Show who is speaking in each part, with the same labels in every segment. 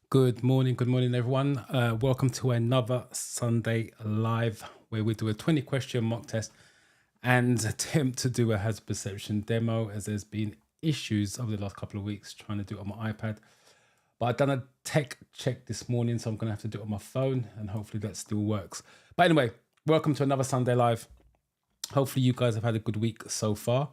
Speaker 1: Good morning, everyone. Welcome to another Sunday live where we do a 20 question mock test and attempt to do a hazard perception demo, as there's been issues over the last couple of weeks trying to do it on my iPad. But I've done a tech check this morning, so I'm going to have to do it on my phone, and hopefully that still works. But anyway, welcome to another Sunday live. Hopefully you guys have had a good week so far.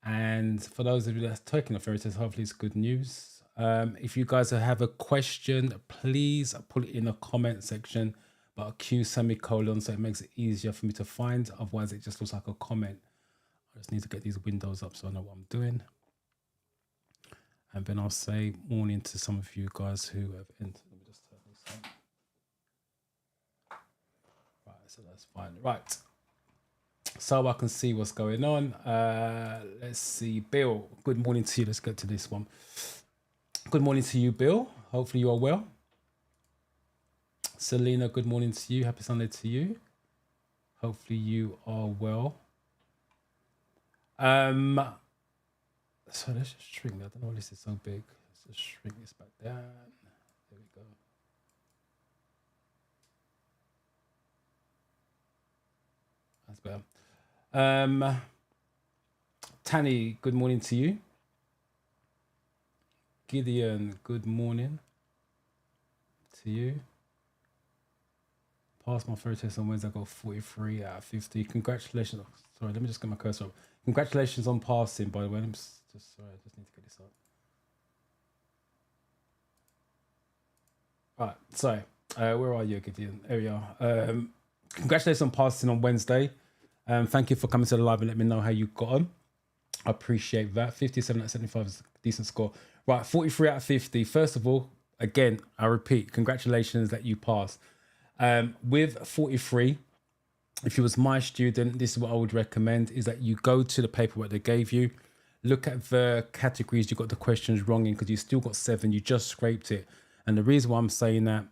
Speaker 1: And for those of you that's taking a ferry test, hopefully it's good news. If you guys have a question, please put it in the comment section, but a Q semicolon so it makes it easier for me to find. Otherwise, it just looks like a comment. I just need to get these windows up so I know what I'm doing. And then I'll say morning to some of you guys who have entered. Let me just turn this on. Right, so that's fine. Right. So I can see what's going on. Let's see. Bill, good morning to you. Let's get to this one. Good morning to you, Bill. Hopefully you are well. Selena, good morning to you. Happy Sunday to you. Hopefully you are well. So let's just shrink that. I don't know why this is so big. Let's just shrink this back down. There we go. That's better. Tanny, good morning to you. Gideon, good morning to you. Passed my first test on Wednesday. I got 43 out of 50. Congratulations. Sorry, let me just get my cursor up. Congratulations on passing, by the way. Sorry, I just need to get this up. Right, so where are you, Gideon? There we are. Congratulations on passing on Wednesday. Thank you for coming to the live and let me know how you got on. I appreciate that. 57 out of 75 is a decent score. Right, 43 out of 50. First of all, again, I repeat, congratulations that you passed. With 43, if you was my student, this is what I would recommend, is that you go to the paperwork they gave you, look at the categories you got the questions wrong in, because you still got 7, you just scraped it. And the reason why I'm saying that,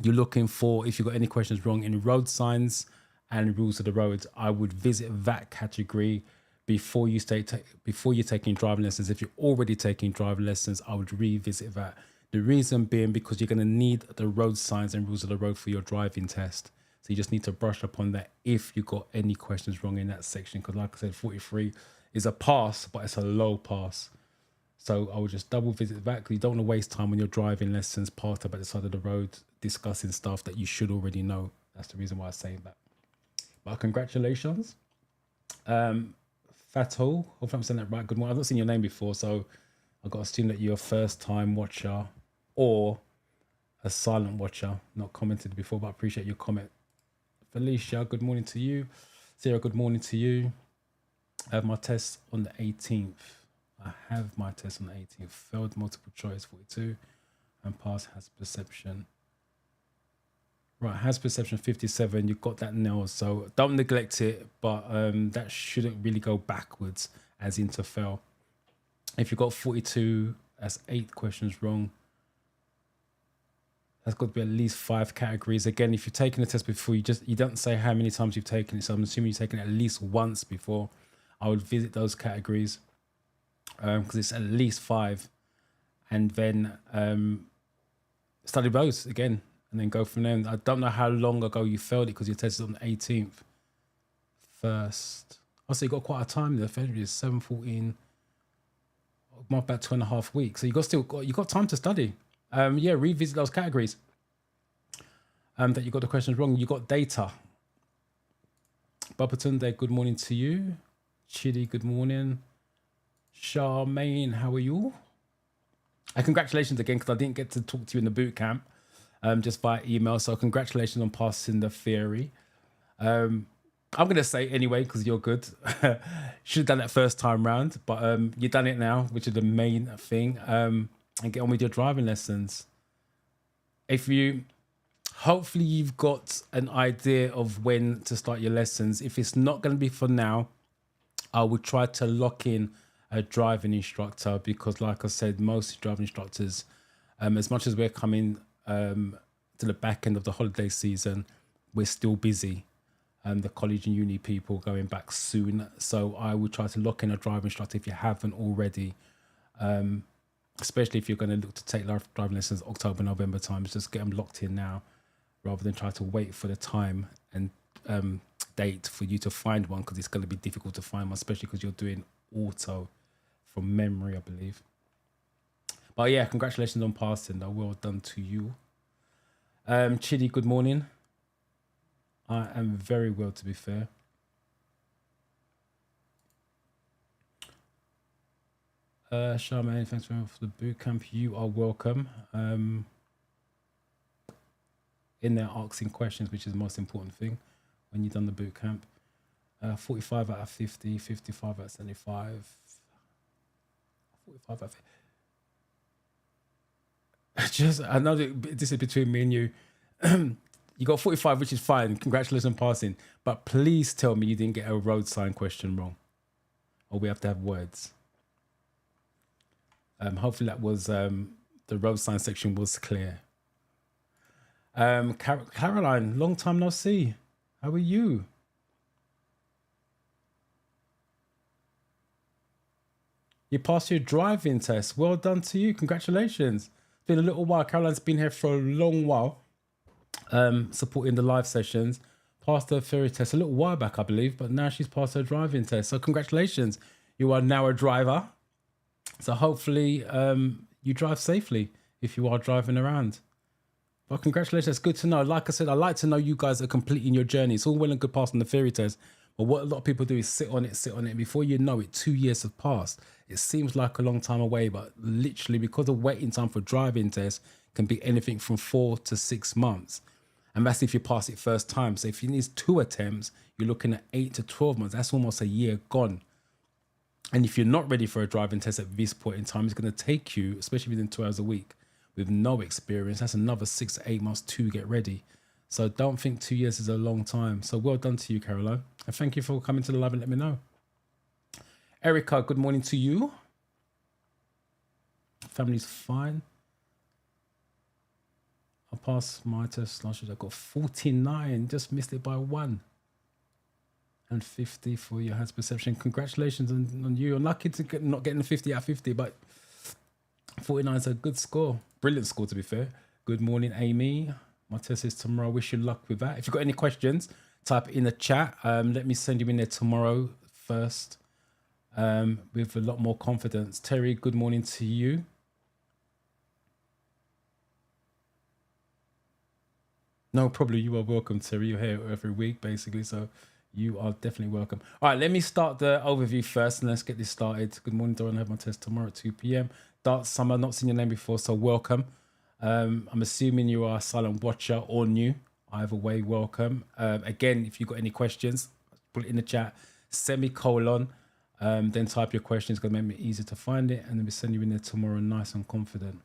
Speaker 1: you're looking for, if you got any questions wrong in road signs and rules of the road, I would visit that category before you're taking driving lessons. If you're already taking driving lessons, I would revisit that. The reason being because you're going to need the road signs and rules of the road for your driving test. So you just need to brush up on that if you got any questions wrong in that section. Because like I said, 43 is a pass, but it's a low pass. So I would just double visit that, because you don't want to waste time when you're driving lessons, parked up at the side of the road, discussing stuff that you should already know. That's the reason why I'm saying that. But congratulations. Fatal, hopefully I'm saying that right. Good morning. I've not seen your name before, so I've got to assume that you're a first time watcher or a silent watcher, not commented before, but I appreciate your comment. Felicia, good morning to you. Sarah, good morning to you. I have my test on the 18th. Failed multiple choice 42 and passed hazard perception. Right, hazard perception 57. You've got that nailed, so don't neglect it, but that shouldn't really go backwards as into fail. If you've got 42, that's 8 questions wrong. That's got to be at least 5 categories. Again, if you're taking the test before, you don't say how many times you've taken it. So I'm assuming you've taken it at least once before. I would visit those categories because it's at least 5, and then study those again, and then go from there. I don't know how long ago you failed it, because you tested on the 18th. First, so you got quite a time there. February is 7-14. About 2.5 weeks. So you got time to study. Yeah, revisit those categories. That you got the questions wrong. You got data. Babatunde, good morning to you. Chidi, good morning. Charmaine, how are you? And congratulations again, because I didn't get to talk to you in the boot camp, just via email. So congratulations on passing the theory. I'm going to say anyway, because you're good. Should have done that first time round, but you've done it now, which is the main thing. And get on with your driving lessons. Hopefully you've got an idea of when to start your lessons. If it's not going to be for now, I would try to lock in a driving instructor, because like I said, most driving instructors, as much as we're coming to the back end of the holiday season, we're still busy. The college and uni people going back soon. So I would try to lock in a driving instructor if you haven't already. especially if you're going to look to take live driving lessons October, November times. Just get them locked in now rather than try to wait for the time and date for you to find one, because it's going to be difficult to find one, especially because you're doing auto from memory, I believe. But yeah, congratulations on passing though. Well done to you. Chidi, good morning. I am very well, to be fair. Charmaine, thanks very much for the boot camp. You are welcome. In there asking questions, which is the most important thing when you've done the boot camp. 45 out of 50, 55 out of 75, 45 out of 50. Just, I know that this is between me and you. You got 45, which is fine. Congratulations on passing. But please tell me you didn't get a road sign question wrong. Or we have to have words. Hopefully that was, the road sign section was clear. Caroline, long time no see. How are you? You passed your driving test. Well done to you. Congratulations. It's been a little while. Caroline's been here for a long while, supporting the live sessions. Passed her theory test a little while back, I believe, but now she's passed her driving test. So congratulations. You are now a driver. So hopefully you drive safely if you are driving around. But congratulations, that's good to know. Like I said, I like to know you guys are completing your journey. It's all well and good passing the theory test, but what a lot of people do is sit on it, and before you know it, 2 years have passed. It seems like a long time away, but literally because the waiting time for driving tests can be anything from 4 to 6 months. And that's if you pass it first time. So if you need 2 attempts, you're looking at 8 to 12 months. That's almost a year gone. And if you're not ready for a driving test at this point in time, it's going to take you, especially within 2 hours a week, with no experience, that's another 6 to 8 months to get ready. So don't think 2 years is a long time. So well done to you, Caroline. And thank you for coming to the live and let me know. Erica, good morning to you. Family's fine. I passed my test last year. I got 49, just missed it by 1. And 50 for your hazard perception. Congratulations on you. I'm lucky to not getting 50 out of 50, but 49 is a good score. Brilliant score, to be fair. Good morning, Amy. My test is tomorrow. Wish you luck with that. If you've got any questions, type it in the chat. Let me send you in there tomorrow first with a lot more confidence. Terry, good morning to you. No problem. You are welcome, Terry. You're here every week, basically, so you are definitely welcome. All right, let me start the overview first, and let's get this started. Good morning, Dorian. I have my test tomorrow at 2 p.m. Dart Summer, not seen your name before, so welcome. I'm assuming you are a silent watcher or new. Either way, welcome. Again, if you've got any questions, put it in the chat, semicolon, then type your question. It's going to make me easier to find it, and then we send you in there tomorrow nice and confident.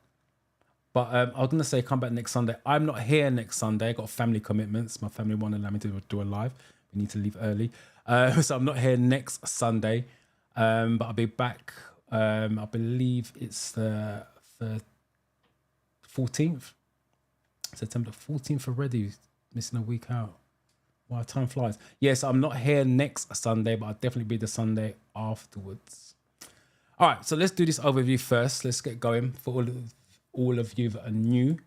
Speaker 1: But I was going to say come back next Sunday. I'm not here next Sunday. I got family commitments. My family won't allow me to do a live. We need to leave early. So I'm not here next Sunday, but I'll be back. I believe it's the 14th, September 14th already, missing a week out. Wow, time flies. Yes, I'm not here next Sunday, but I'll definitely be the Sunday afterwards. All right, so let's do this overview first. Let's get going. For all of you that are new,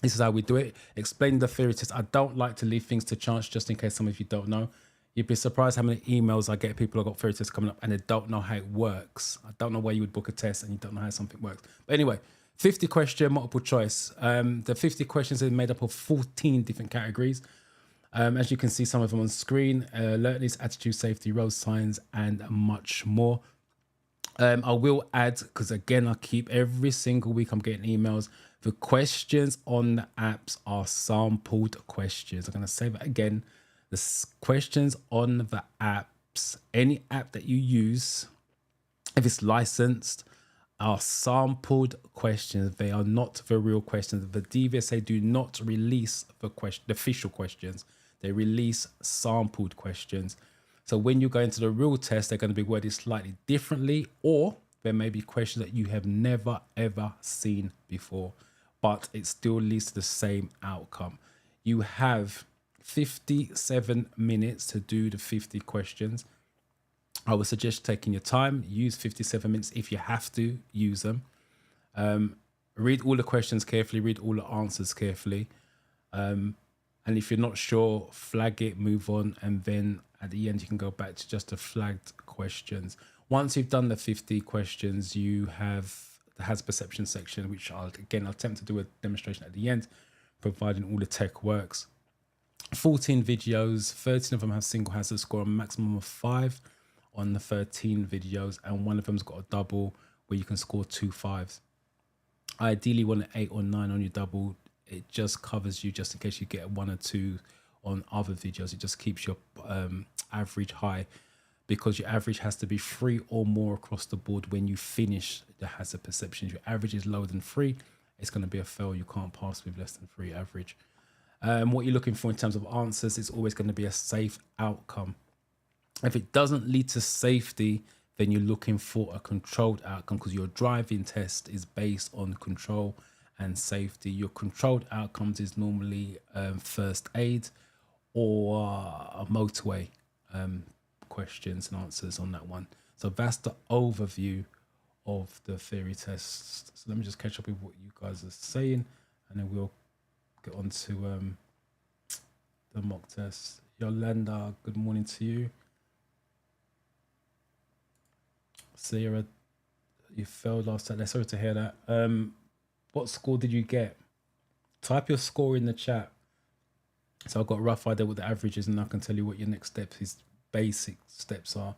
Speaker 1: this is how we do it. Explain the theory test. I don't like to leave things to chance, just in case some of you don't know. You'd be surprised how many emails I get. People have got theory tests coming up and they don't know how it works. I don't know why you would book a test and you don't know how something works. But anyway, 50 question, multiple choice. The 50 questions are made up of 14 different categories. As you can see, some of them on screen: alertness, attitude, safety, road signs, and much more. I will add, because again, I keep every single week I'm getting emails. The questions on the apps are sampled questions. I'm going to say that again. The questions on the apps, any app that you use, if it's licensed, are sampled questions. They are not the real questions. The DVSA do not release the official questions. They release sampled questions. So when you go into the real test, they're going to be worded slightly differently, or there may be questions that you have never, ever seen before, but it still leads to the same outcome. You have 57 minutes to do the 50 questions. I would suggest taking your time. Use 57 minutes if you have to use them. Read all the questions carefully, read all the answers carefully. And if you're not sure, flag it, move on, and then at the end you can go back to just the flagged questions. Once you've done the 50 questions, you have the has perception section, which I'll attempt to do a demonstration at the end, providing all the tech works. 14 videos, 13 of them have single hazard score, a maximum of 5 on the 13 videos, and one of them's got a double where you can score 2 5s. Ideally, want an 8 or 9 on your double. It just covers you just in case you get 1 or 2 on other videos. It just keeps your average high, because your average has to be 3 or more across the board when you finish the hazard perceptions. Your average is lower than 3, it's going to be a fail. You can't pass with less than 3 average. What you're looking for in terms of answers is always going to be a safe outcome. If it doesn't lead to safety, then you're looking for a controlled outcome, because your driving test is based on control and safety. Your controlled outcomes is normally first aid or a motorway questions and answers on that one. So that's the overview of the theory tests. So let me just catch up with what you guys are saying, and then we'll get on to the mock test. Yolanda, good morning to you. Sarah, you failed last Saturday. Sorry to hear that. What score did you get? Type your score in the chat. So I've got a rough idea what the average is, and I can tell you what your next steps, his basic steps are.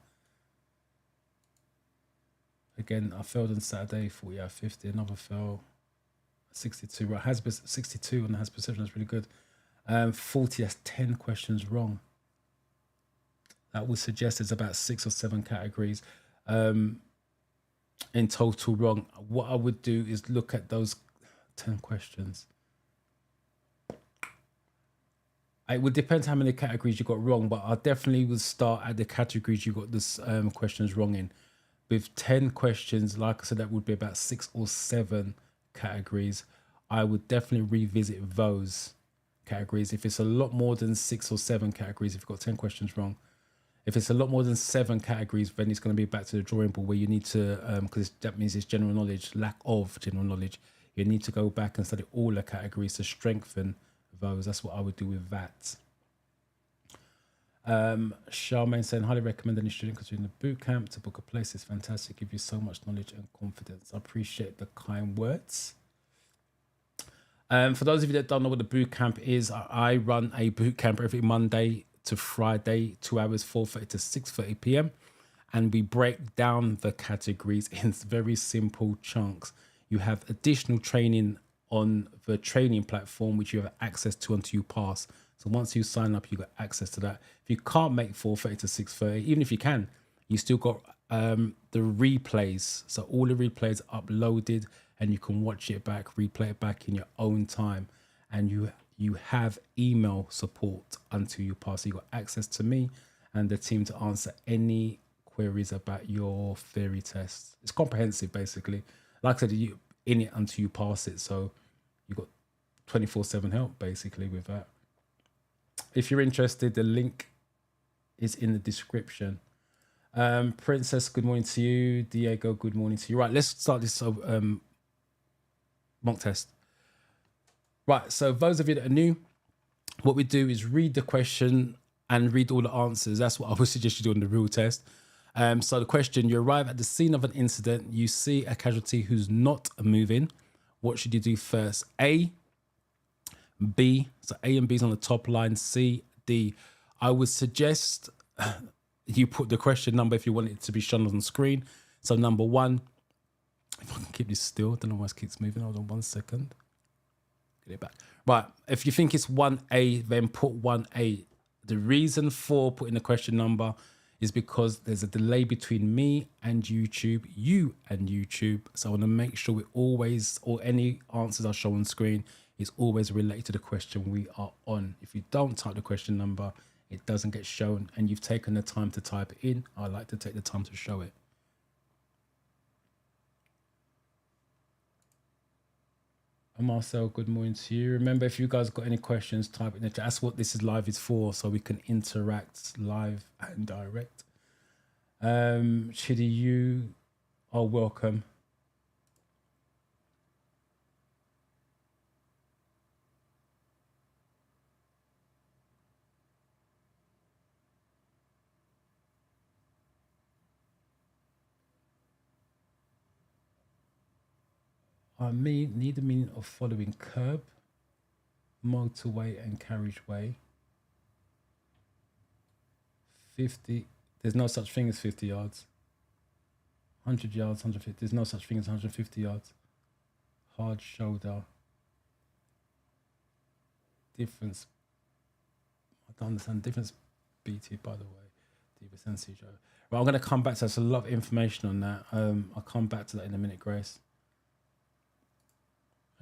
Speaker 1: Again, I failed on Saturday, 40 out of 50. Another fail, 62. Right, has 62 on the has perception. That's really good. 40. That's 10 questions wrong. That would suggest there's about 6 or 7 categories in total wrong. What I would do is look at those 10 questions. It would depend how many categories you got wrong, but I definitely would start at the categories you got this questions wrong in. With 10 questions, like I said, that would be about 6 or 7 categories. I would definitely revisit those categories. If it's a lot more than 6 or 7 categories, if you've got 10 questions wrong, if it's a lot more than 7 categories, then it's going to be back to the drawing board, where you need to, because that means it's general knowledge, lack of general knowledge. You need to go back and study all the categories to strengthen those. That's what I would do with that. Charmaine saying, highly recommend any student considering the boot camp to book a place. It's fantastic, give you so much knowledge and confidence. I appreciate the kind words. For those of you that don't know what the boot camp is, I run a boot camp every Monday to Friday, 2 hours, 4:30 to 6:30 p.m. And we break down the categories in very simple chunks. You have additional training on the training platform, which you have access to until you pass. So once you sign up, you got access to that. If you can't make 4:30 to 6:30, even if you can, you still got the replays. So all the replays are uploaded, and you can watch it back, replay it back in your own time. And you have email support until you pass. So you got access to me and the team to answer any queries about your theory tests. It's comprehensive, basically. Like I said, you in it until you pass it. So you got 24/7 help, basically, with that. If you're interested, the link is in the description. Princess, good morning to you. Diego, good morning to you. Right, let's start this mock test. Right, so those of you that are new, what we do is read the question and read all the answers. That's what I would suggest you do on the real test. So the question, you arrive at the scene of an incident, you see a casualty who's not moving. What should you do first? A, B, so A and B is on the top line, C, D. I would suggest you put the question number if you want it to be shown on the screen. So number 1, if I can keep this still, I don't know why it keeps moving. Hold on 1 second. Get it back. Right, if you think it's 1A, then put 1A. The reason for putting the question number is because there's a delay between me and YouTube, you and YouTube. So I want to make sure we always, or any answers I show on screen, is always related to the question we are on. If you don't type the question number, it doesn't get shown, and you've taken the time to type it in. I like to take the time to show it. And Marcel, good morning to you. Remember, if you guys got any questions, type it in the chat. That's what this is live is for, so we can interact live and direct. Chidi, you are welcome. Need the meaning of following: curb, motorway, and carriageway. 50. There's no such thing as 50 yards. 100 yards, 150. There's no such thing as 150 yards. Hard shoulder. Difference. I don't understand difference. BT, by the way. DVSA-style. Right, I'm going to come back to that. There's a lot of information on that. I'll come back to that in a minute, Grace.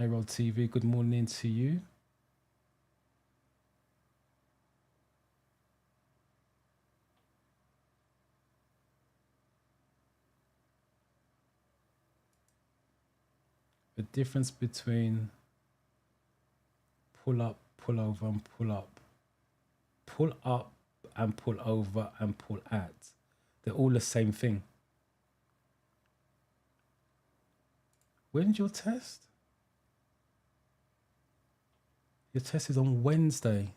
Speaker 1: A-Roll TV, good morning to you. The difference between pull up, pull over, and pull up. Pull up and pull over and pull at. They're all the same thing. When's your test? Your test is on Wednesday.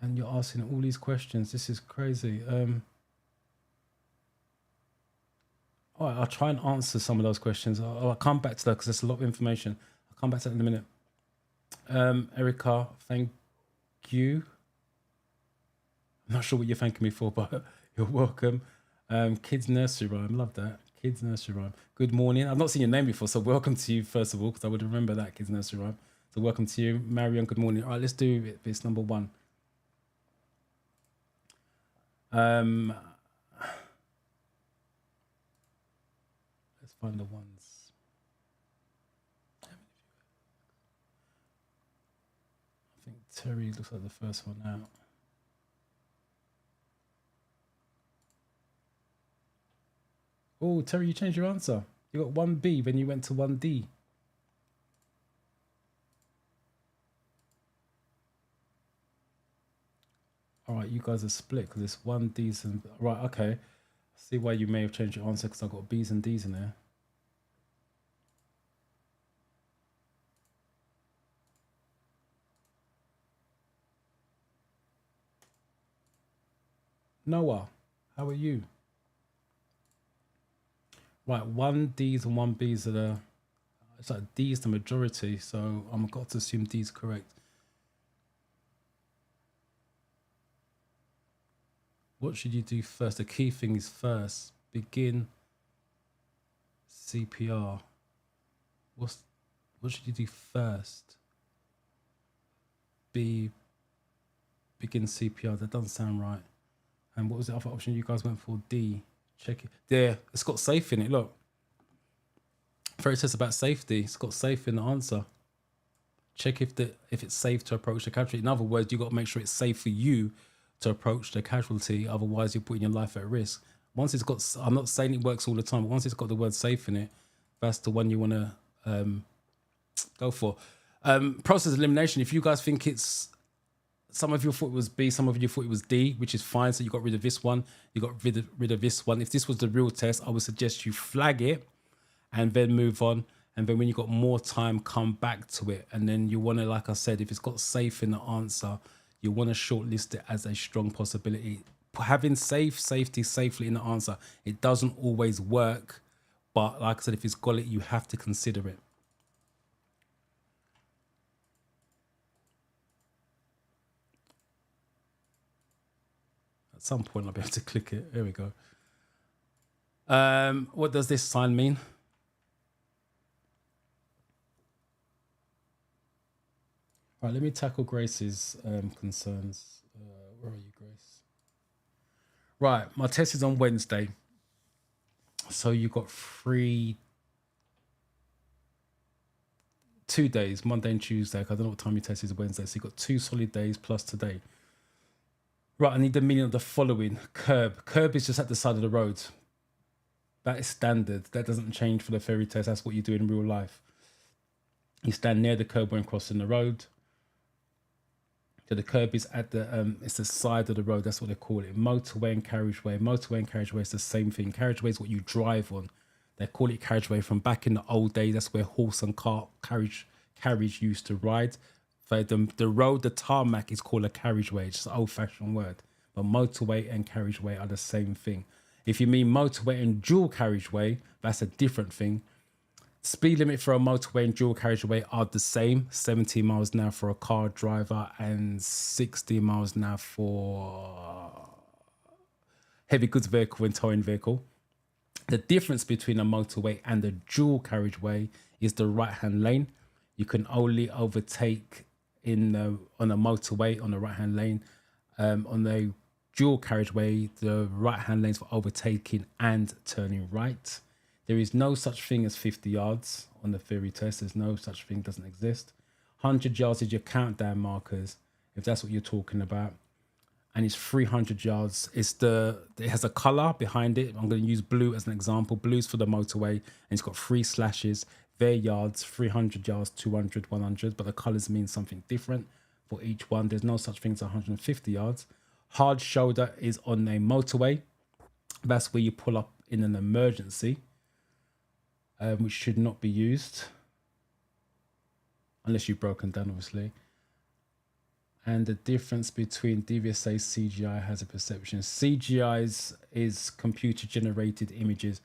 Speaker 1: And you're asking all these questions. This is crazy. All right, I'll try and answer some of those questions. I'll come back to that because there's a lot of information. I'll come back to that in a minute. Erica, thank you. I'm not sure what you're thanking me for, but you're welcome. Kids Nursery Rhyme, love that. Kids Nursery Rhyme. Good morning. I've not seen your name before, so welcome to you, first of all, because I would remember that, Kids Nursery Rhyme. So welcome to you. Marion, good morning. All right, let's do it. It's number one. Let's find the ones. I think Terry looks like the first one out. Oh, Terry, you changed your answer. You got 1B, then you went to 1D. All right, you guys are split because it's 1Ds and... Right, okay. See why you may have changed your answer because I've got B's and D's in there. Noah, how are you? Right, 1Ds and 1Bs are the... It's like D's the majority, so I'm got to assume D's correct. What should you do first? The key thing is first. Begin CPR. What should you do first? Begin CPR. That doesn't sound right. And what was the other option you guys went for? D. Check it. There, it's got safe in it. Look. Where it says about safety, it's got safe in the answer. Check if it's safe to approach the casualty. In other words, you've got to make sure it's safe for you to approach the casualty, otherwise you're putting your life at risk. Once it's got, I'm not saying it works all the time, but once it's got the word safe in it, that's the one you want to go for. Process elimination, if you guys think it's, some of you thought it was B, some of you thought it was D, which is fine, so you got rid of this one, you got rid of this one. If this was the real test, I would suggest you flag it and then move on. And then when you got more time, come back to it. And then you want to, like I said, if it's got safe in the answer, you want to shortlist it as a strong possibility. Having safety safely in the answer, it doesn't always work. But like I said, if it's got it, you have to consider it. At some point, I'll be able to click it. There we go. What does this sign mean? All right, let me tackle Grace's concerns. Where are you, Grace? Right, my test is on Wednesday. So you got 2 days, Monday and Tuesday. I don't know what time your test is Wednesday. So you got 2 solid days plus today. Right, I need the meaning of the following. Curb. Curb is just at the side of the road. That is standard. That doesn't change for the ferry test. That's what you do in real life. You stand near the curb when crossing the road. So the curb is at the it's the side of the road. That's what they call it. Motorway and carriageway. Motorway and carriageway is the same thing. Carriageway is what you drive on. They call it carriageway from back in the old days. That's where horse and cart carriage used to ride. So the road, the tarmac is called a carriageway. It's just an old-fashioned word. But motorway and carriageway are the same thing. If you mean motorway and dual carriageway, that's a different thing. Speed limit for a motorway and dual carriageway are the same, 70 miles an hour for a car driver and 60 miles an hour for heavy goods vehicle and towing vehicle. The difference between a motorway and a dual carriageway is the right-hand lane. You can only overtake on a motorway on the right-hand lane. On the dual carriageway, the right-hand lanes for overtaking and turning right. There is no such thing as 50 yards on the theory test. There's no such thing, doesn't exist. 100 yards is your countdown markers, if that's what you're talking about. And it's 300 yards. It has a color behind it. I'm going to use blue as an example. Blue's for the motorway, and it's got 3 slashes. Their yards, 300 yards, 200, 100, but the colors mean something different for each one. There's no such thing as 150 yards. Hard shoulder is on a motorway. That's where you pull up in an emergency, which should not be used unless you've broken down, obviously. And the difference between DVSA CGI has a perception. CGI is computer generated images.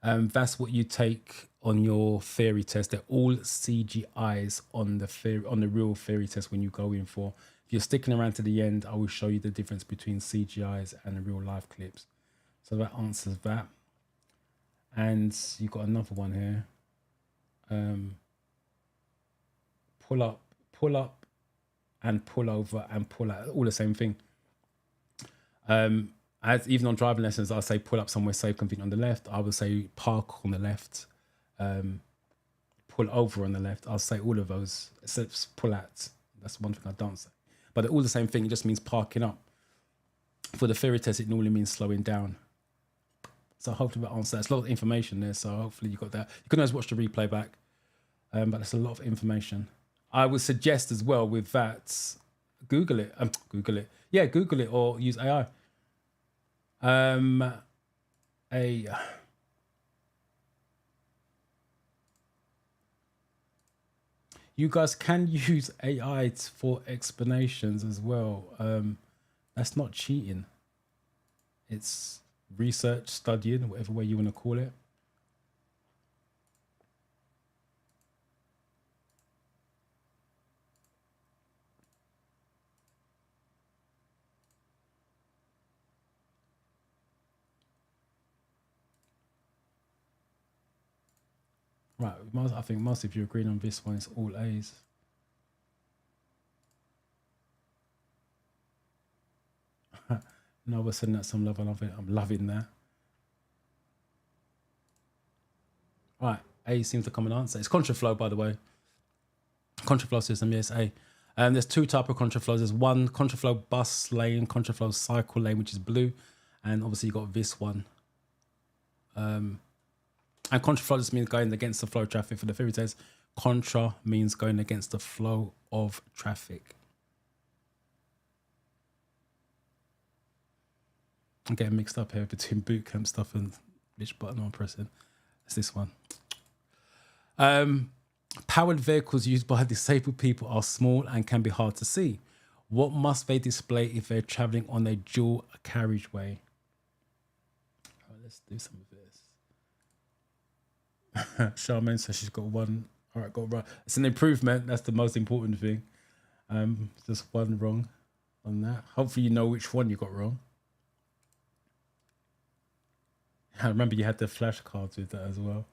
Speaker 1: That's what you take on your theory test. They're all CGIs on the real theory test when you go in for. If you're sticking around to the end, I will show you the difference between CGIs and the real life clips. So that answers that. And you've got another one here. Pull up, and pull over and pull out, all the same thing. As even on driving lessons, I'll say pull up somewhere safe, convenient on the left. I would say park on the left, pull over on the left. I'll say all of those except pull out. That's one thing I don't say. But they're all the same thing. It just means parking up. For the theory test, it normally means slowing down. So hopefully that answers that. There's a lot of information there. So hopefully you got that. You can always watch the replay back. But there's a lot of information. I would suggest as well with that, Google it. Yeah, Google it or use AI. You guys can use AI for explanations as well. That's not cheating. It's research, studying, whatever way you want to call it. Right, I think most of you agreeing on this one. It's all A's. No, we're sending out some love. I love it. I'm loving that. Right, A seems to come and answer. It's Contraflow, by the way. Contraflow system, yes, A. There's 2 types of Contraflows. There's one Contraflow bus lane, Contraflow cycle lane, which is blue, and obviously you got this one. And Contraflow just means going against the flow of traffic. For the theory test, contra means going against the flow of traffic. I'm getting mixed up here between bootcamp stuff and which button I'm pressing. It's this one. Powered vehicles used by disabled people are small and can be hard to see. What must they display if they're traveling on a dual carriageway? All right, let's do some of this. Charmaine says she's got one. All right, got it right. It's an improvement. That's the most important thing. Just one wrong on that. Hopefully you know which one you got wrong. I remember you had the flashcards with that as well.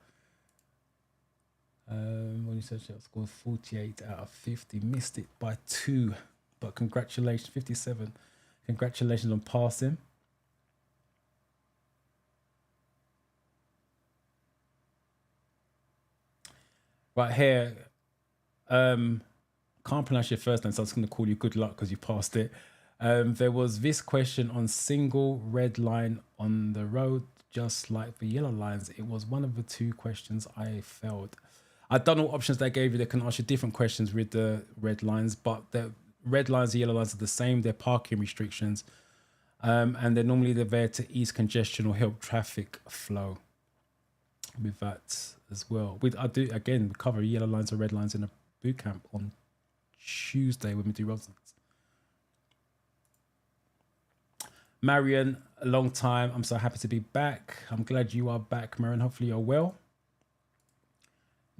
Speaker 1: When you said she scored 48 out of 50, missed it by 2, but congratulations, 57. Congratulations on passing. Right here, can't pronounce your first name, so I'm just going to call you good luck because you passed it. There was this question on single red line on the road, just like the yellow lines. It was one of the 2 questions I failed. I don't know what options they gave you. They can ask you different questions with the red lines, but the red lines and yellow lines are the same. They're parking restrictions. And they're normally there to ease congestion or help traffic flow with that as well. I do, again, we cover yellow lines or red lines in a boot camp on Tuesday when we do Relevance. Marion, a long time. I'm so happy to be back. I'm glad you are back, Marion. Hopefully you're well.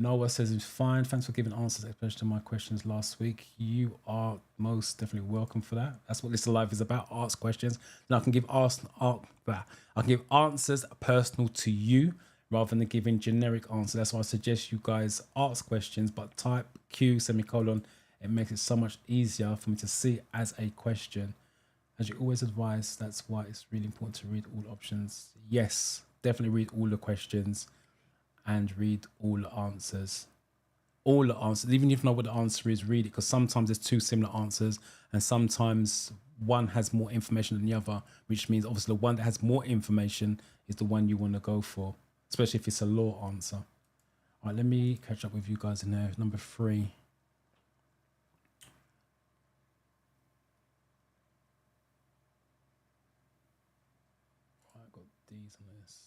Speaker 1: Noah says it's fine. Thanks for giving answers, especially to my questions last week. You are most definitely welcome for that. That's what this live is about. Ask questions. And I can give answers personal to you rather than giving generic answers. That's why I suggest you guys ask questions, but type Q semicolon. It makes it so much easier for me to see it as a question. As you always advise, that's why it's really important to read all options. Yes, definitely read all the questions and read all the answers. All the answers, even if you know what the answer is, read it, because sometimes there's two similar answers and sometimes one has more information than the other, which means obviously the one that has more information is the one you want to go for, especially if it's a law answer. All right, let me catch up with you guys in there. Number 3. I got these on this.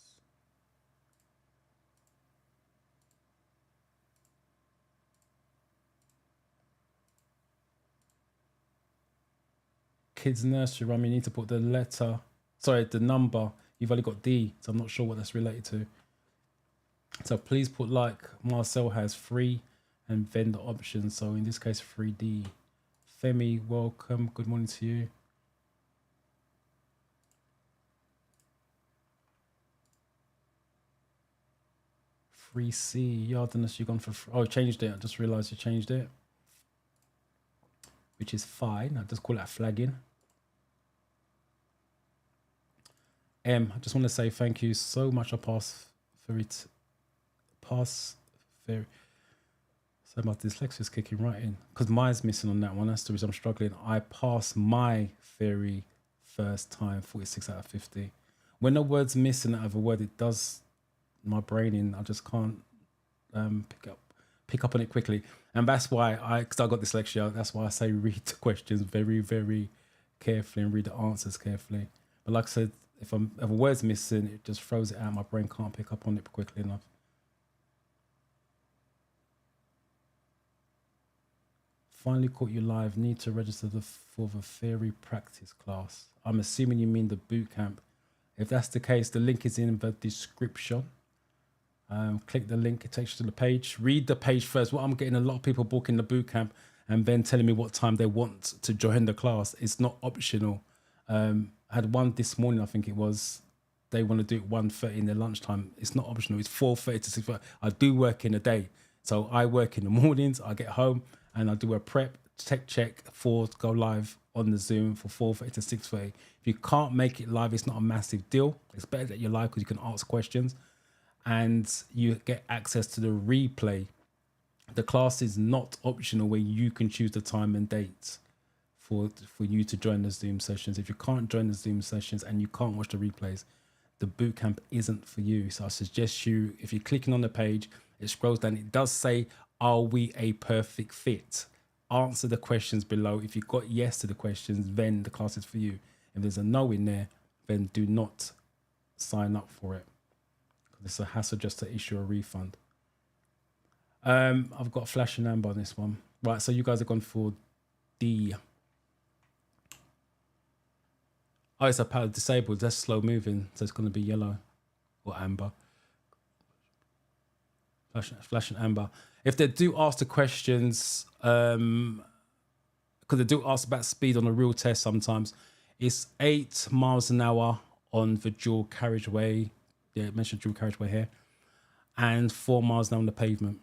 Speaker 1: Kids nursery rhyme, you need to put the number. You've only got D, so I'm not sure what that's related to. So please put, like Marcel has, free and vendor options. So in this case, 3D. Femi, welcome. Good morning to you. Free C. Yardiness, you've gone for. Oh, changed it. I just realized you changed it, which is fine. I just call that flagging. I just want to say thank you so much. I pass for it. So my dyslexia is kicking right in because mine's missing on that one. That's the reason I'm struggling. I passed my theory first time, 46 out of 50. When the word's missing out of a word, it does my brain in. I just can't pick up on it quickly, and that's why because I got dyslexia. That's why I say read the questions very, very carefully and read the answers carefully. But like I said, if a word's missing, it just throws it out. My brain can't pick up on it quickly enough. Finally caught you live. Need to register for the theory practice class. I'm assuming you mean the boot camp. If that's the case, the link is in the description. Click the link, it takes you to the page. Read the page first. What I'm getting a lot of people booking the boot camp and then telling me what time they want to join the class. It's not optional. I had one this morning, I think it was. They want to do it 1:30 in their lunchtime. It's not optional. It's 4:30 to 6:30. I do work in a day. So I work in the mornings. I get home and I do a prep, tech check for to go live on the Zoom for 4:30 to 6:30. If you can't make it live, it's not a massive deal. It's better that you're live because you can ask questions and you get access to the replay. The class is not optional where you can choose the time and date for you to join the Zoom sessions. If you can't join the Zoom sessions and you can't watch the replays, the bootcamp isn't for you. So I suggest you, if you're clicking on the page, it scrolls down. It does say, are we a perfect fit? Answer the questions below. If you got yes to the questions, then the class is for you. If there's a no in there, then do not sign up for it. It's a hassle just to issue a refund. I've got flash and amber on this one. Right, so you guys have gone for D. Oh, it's a palette disabled. That's slow moving, so it's going to be yellow or amber. Flash and amber. If they do ask the questions, because they do ask about speed on a real test sometimes, it's 8 miles an hour on the dual carriageway. Yeah, it mentioned dual carriageway here. And 4 miles an hour on the pavement.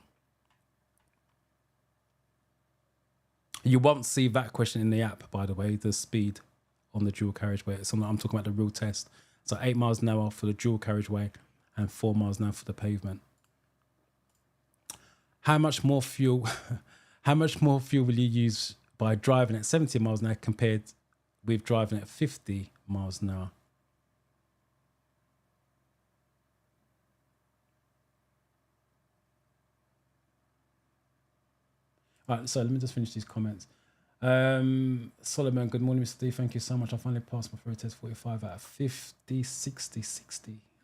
Speaker 1: You won't see that question in the app, by the way, the speed on the dual carriageway. I'm talking about the real test. So 8 miles an hour for the dual carriageway and 4 miles an hour for the pavement. How much more fuel will you use by driving at 70 miles an hour compared with driving at 50 miles an hour? All right, so let me just finish these comments. Solomon, good morning, Mr. D. Thank you so much. I finally passed my theory test, 45 out of 50, 60.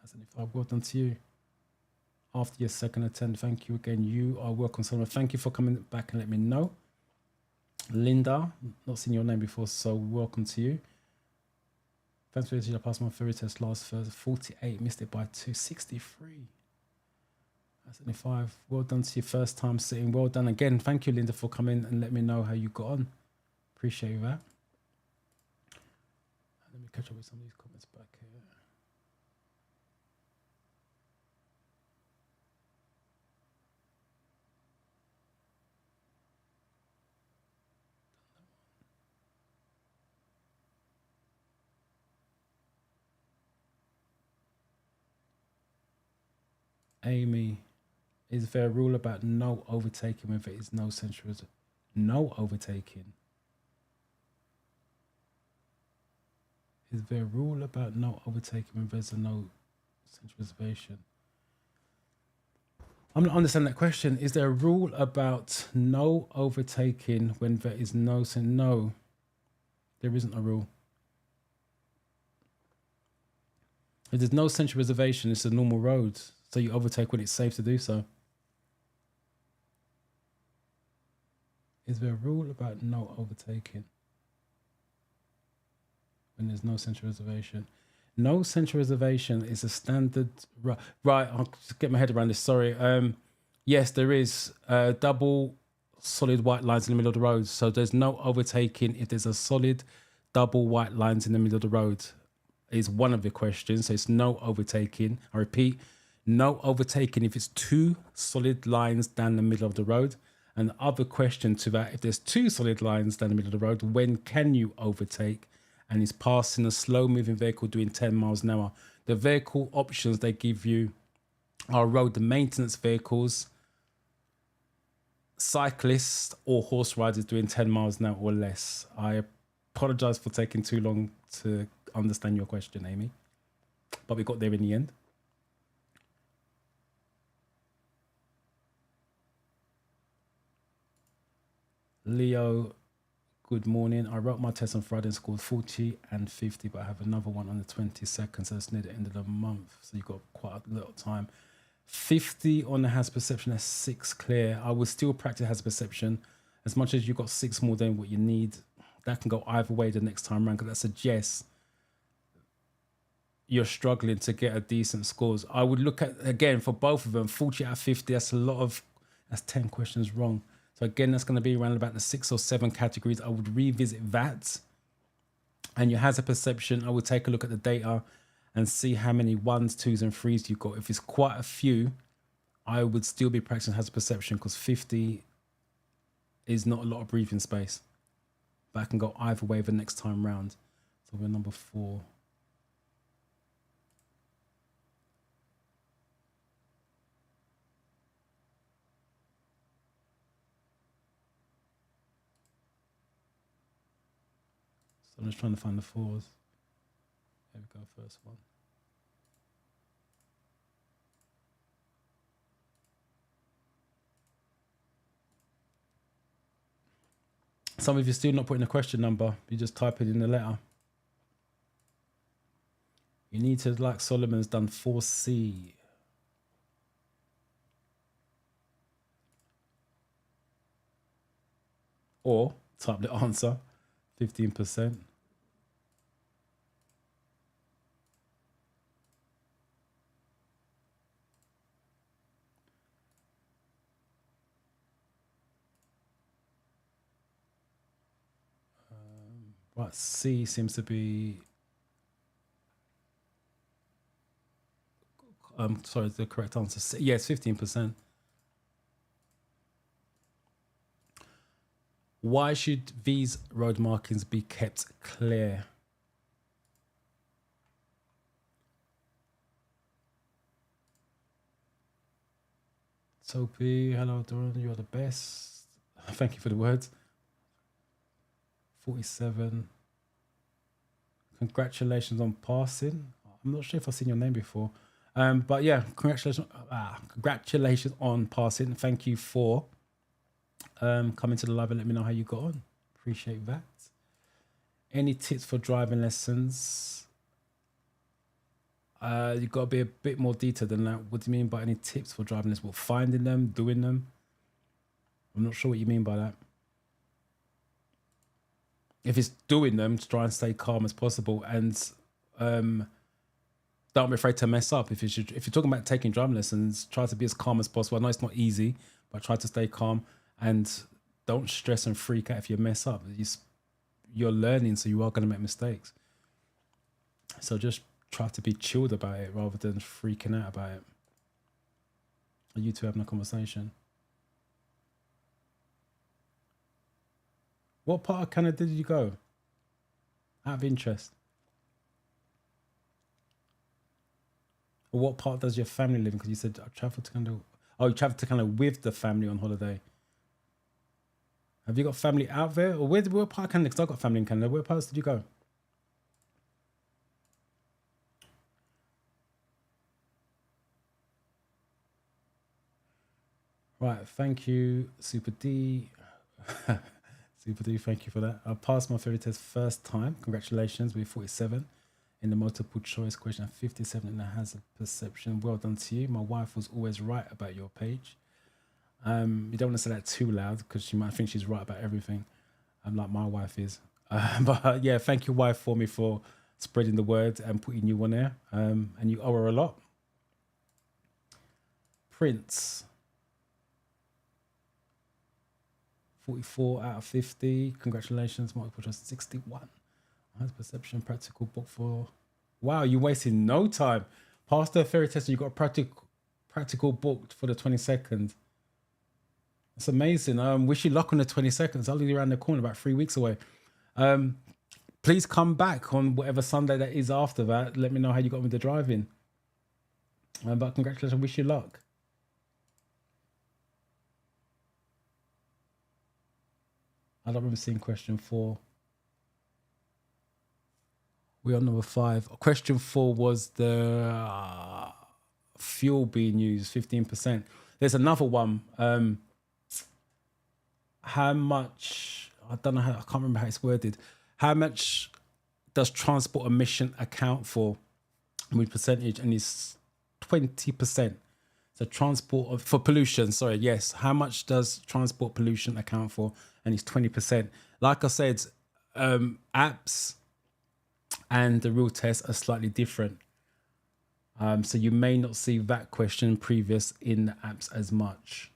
Speaker 1: That's an 5. Well done to you. After your second attempt, thank you again. You are welcome, Solomon. Thank you for coming back and let me know. Linda, not seen your name before, so welcome to you. Thanks for the I passed my theory test last Thursday, 48, missed it by 263. 75. Well done to your first time sitting. Well done again. Thank you, Linda, for coming and let me know how you got on. Appreciate that. Let me catch up with some of these comments back here. Amy, is there a rule about no overtaking when there is no central? No overtaking. Is there a rule about no overtaking when there's a no central reservation? I'm not understanding that question. Is there a rule about no overtaking when there is no? No, there isn't a rule. If there's no central reservation, it's a normal road. So you overtake when it's safe to do so. Is there a rule about no overtaking when there's no central reservation? No central reservation is a standard. Right, I'll just get my head around this. Sorry. Yes, there is double solid white lines in the middle of the road. So there's no overtaking if there's a solid double white lines in the middle of the road. Is one of the questions. So it's no overtaking. I repeat, no overtaking if it's two solid lines down the middle of the road. And the other question to that, if there's two solid lines down the middle of the road, when can you overtake? And it's passing a slow moving vehicle doing 10 miles an hour. The vehicle options they give you are road maintenance vehicles, cyclists, or horse riders doing 10 miles an hour or less. I apologize for taking too long to understand your question, Amy, but we got there in the end. Leo, good morning. I wrote my test on Friday and scored 40 and 50, but I have another one on the 22nd, so it's near the end of the month. So you've got quite a little time. 50 on the hazard perception, that's 6 clear. I would still practice hazard perception. As much as you've got 6 more than what you need, that can go either way the next time around, because that suggests you're struggling to get a decent scores. I would look at, again, for both of them, 40 out of 50, that's that's 10 questions wrong. So again, that's going to be around about the 6 or 7 categories. I would revisit that. And your hazard perception, I would take a look at the data and see how many 1s, 2s, and 3s you've got. If it's quite a few, I would still be practicing hazard perception, because 50 is not a lot of breathing space. But I can go either way the next time round. So we're number 4. So I'm just trying to find the 4s. There we go, first one. Some of you still not putting a question number. You just type it in the letter. You need to, like Solomon's done, 4C. Or type the answer, 15%. Right, C seems to be, sorry, the correct answer. C, yes, 15%. Why should these road markings be kept clear? Sophie, hello, Doran, you're the best. Thank you for the words. 47. Congratulations on passing. I'm not sure if I've seen your name before. But yeah, congratulations on passing. Thank you for coming to the live and let me know how you got on. Appreciate that. Any tips for driving lessons? You've got to be a bit more detailed than that. What do you mean by any tips for driving lessons? Well, finding them, doing them? I'm not sure what you mean by that. If it's doing them, to try and stay calm as possible, and don't don't be afraid to mess up. If you're talking about taking driving lessons, try to be as calm as possible. I know it's not easy, but try to stay calm and don't stress and freak out if you mess up. You're learning, so you are going to make mistakes. So just try to be chilled about it rather than freaking out about it. Are you two having a conversation? What part of Canada did you go? Out of interest. Or what part does your family live in? Because you said I travelled to Canada. Oh, you travelled to Canada with the family on holiday. Have you got family out there? Or where part of Canada? Because I've got family in Canada. Where parts did you go? Right, thank you, Super D. Super D, thank you for that. I passed my theory test first time. Congratulations, with 47 in the multiple choice question and 57 in the hazard perception. Well done to you. My wife was always right about your page. You don't want to say that too loud because she might think she's right about everything. Like my wife is. But yeah, thank you, wife, for me for spreading the word and putting you on there. And you owe her a lot. Prince. 44 out of 50. Congratulations, multiple choice 61. Has perception practical book for. Wow, you wasted no time. Passed the theory test and you got a practical booked for the 22nd. It's amazing. Wish you luck on the 22nd. I'll be around the corner, about 3 weeks away. Please come back on whatever Sunday that is after that. Let me know how you got with the driving. But congratulations, wish you luck. I don't remember seeing question 4. We're on number 5. Question 4 was the fuel being used, 15%. There's another one. How much, I don't know how, I can't remember how it's worded. How much does transport emission account for with percentage? And it's 20%. So transport for pollution, sorry, yes. How much does transport pollution account for? And it's 20%. Like I said, apps and the real test are slightly different. So you may not see that question previous in the apps as much,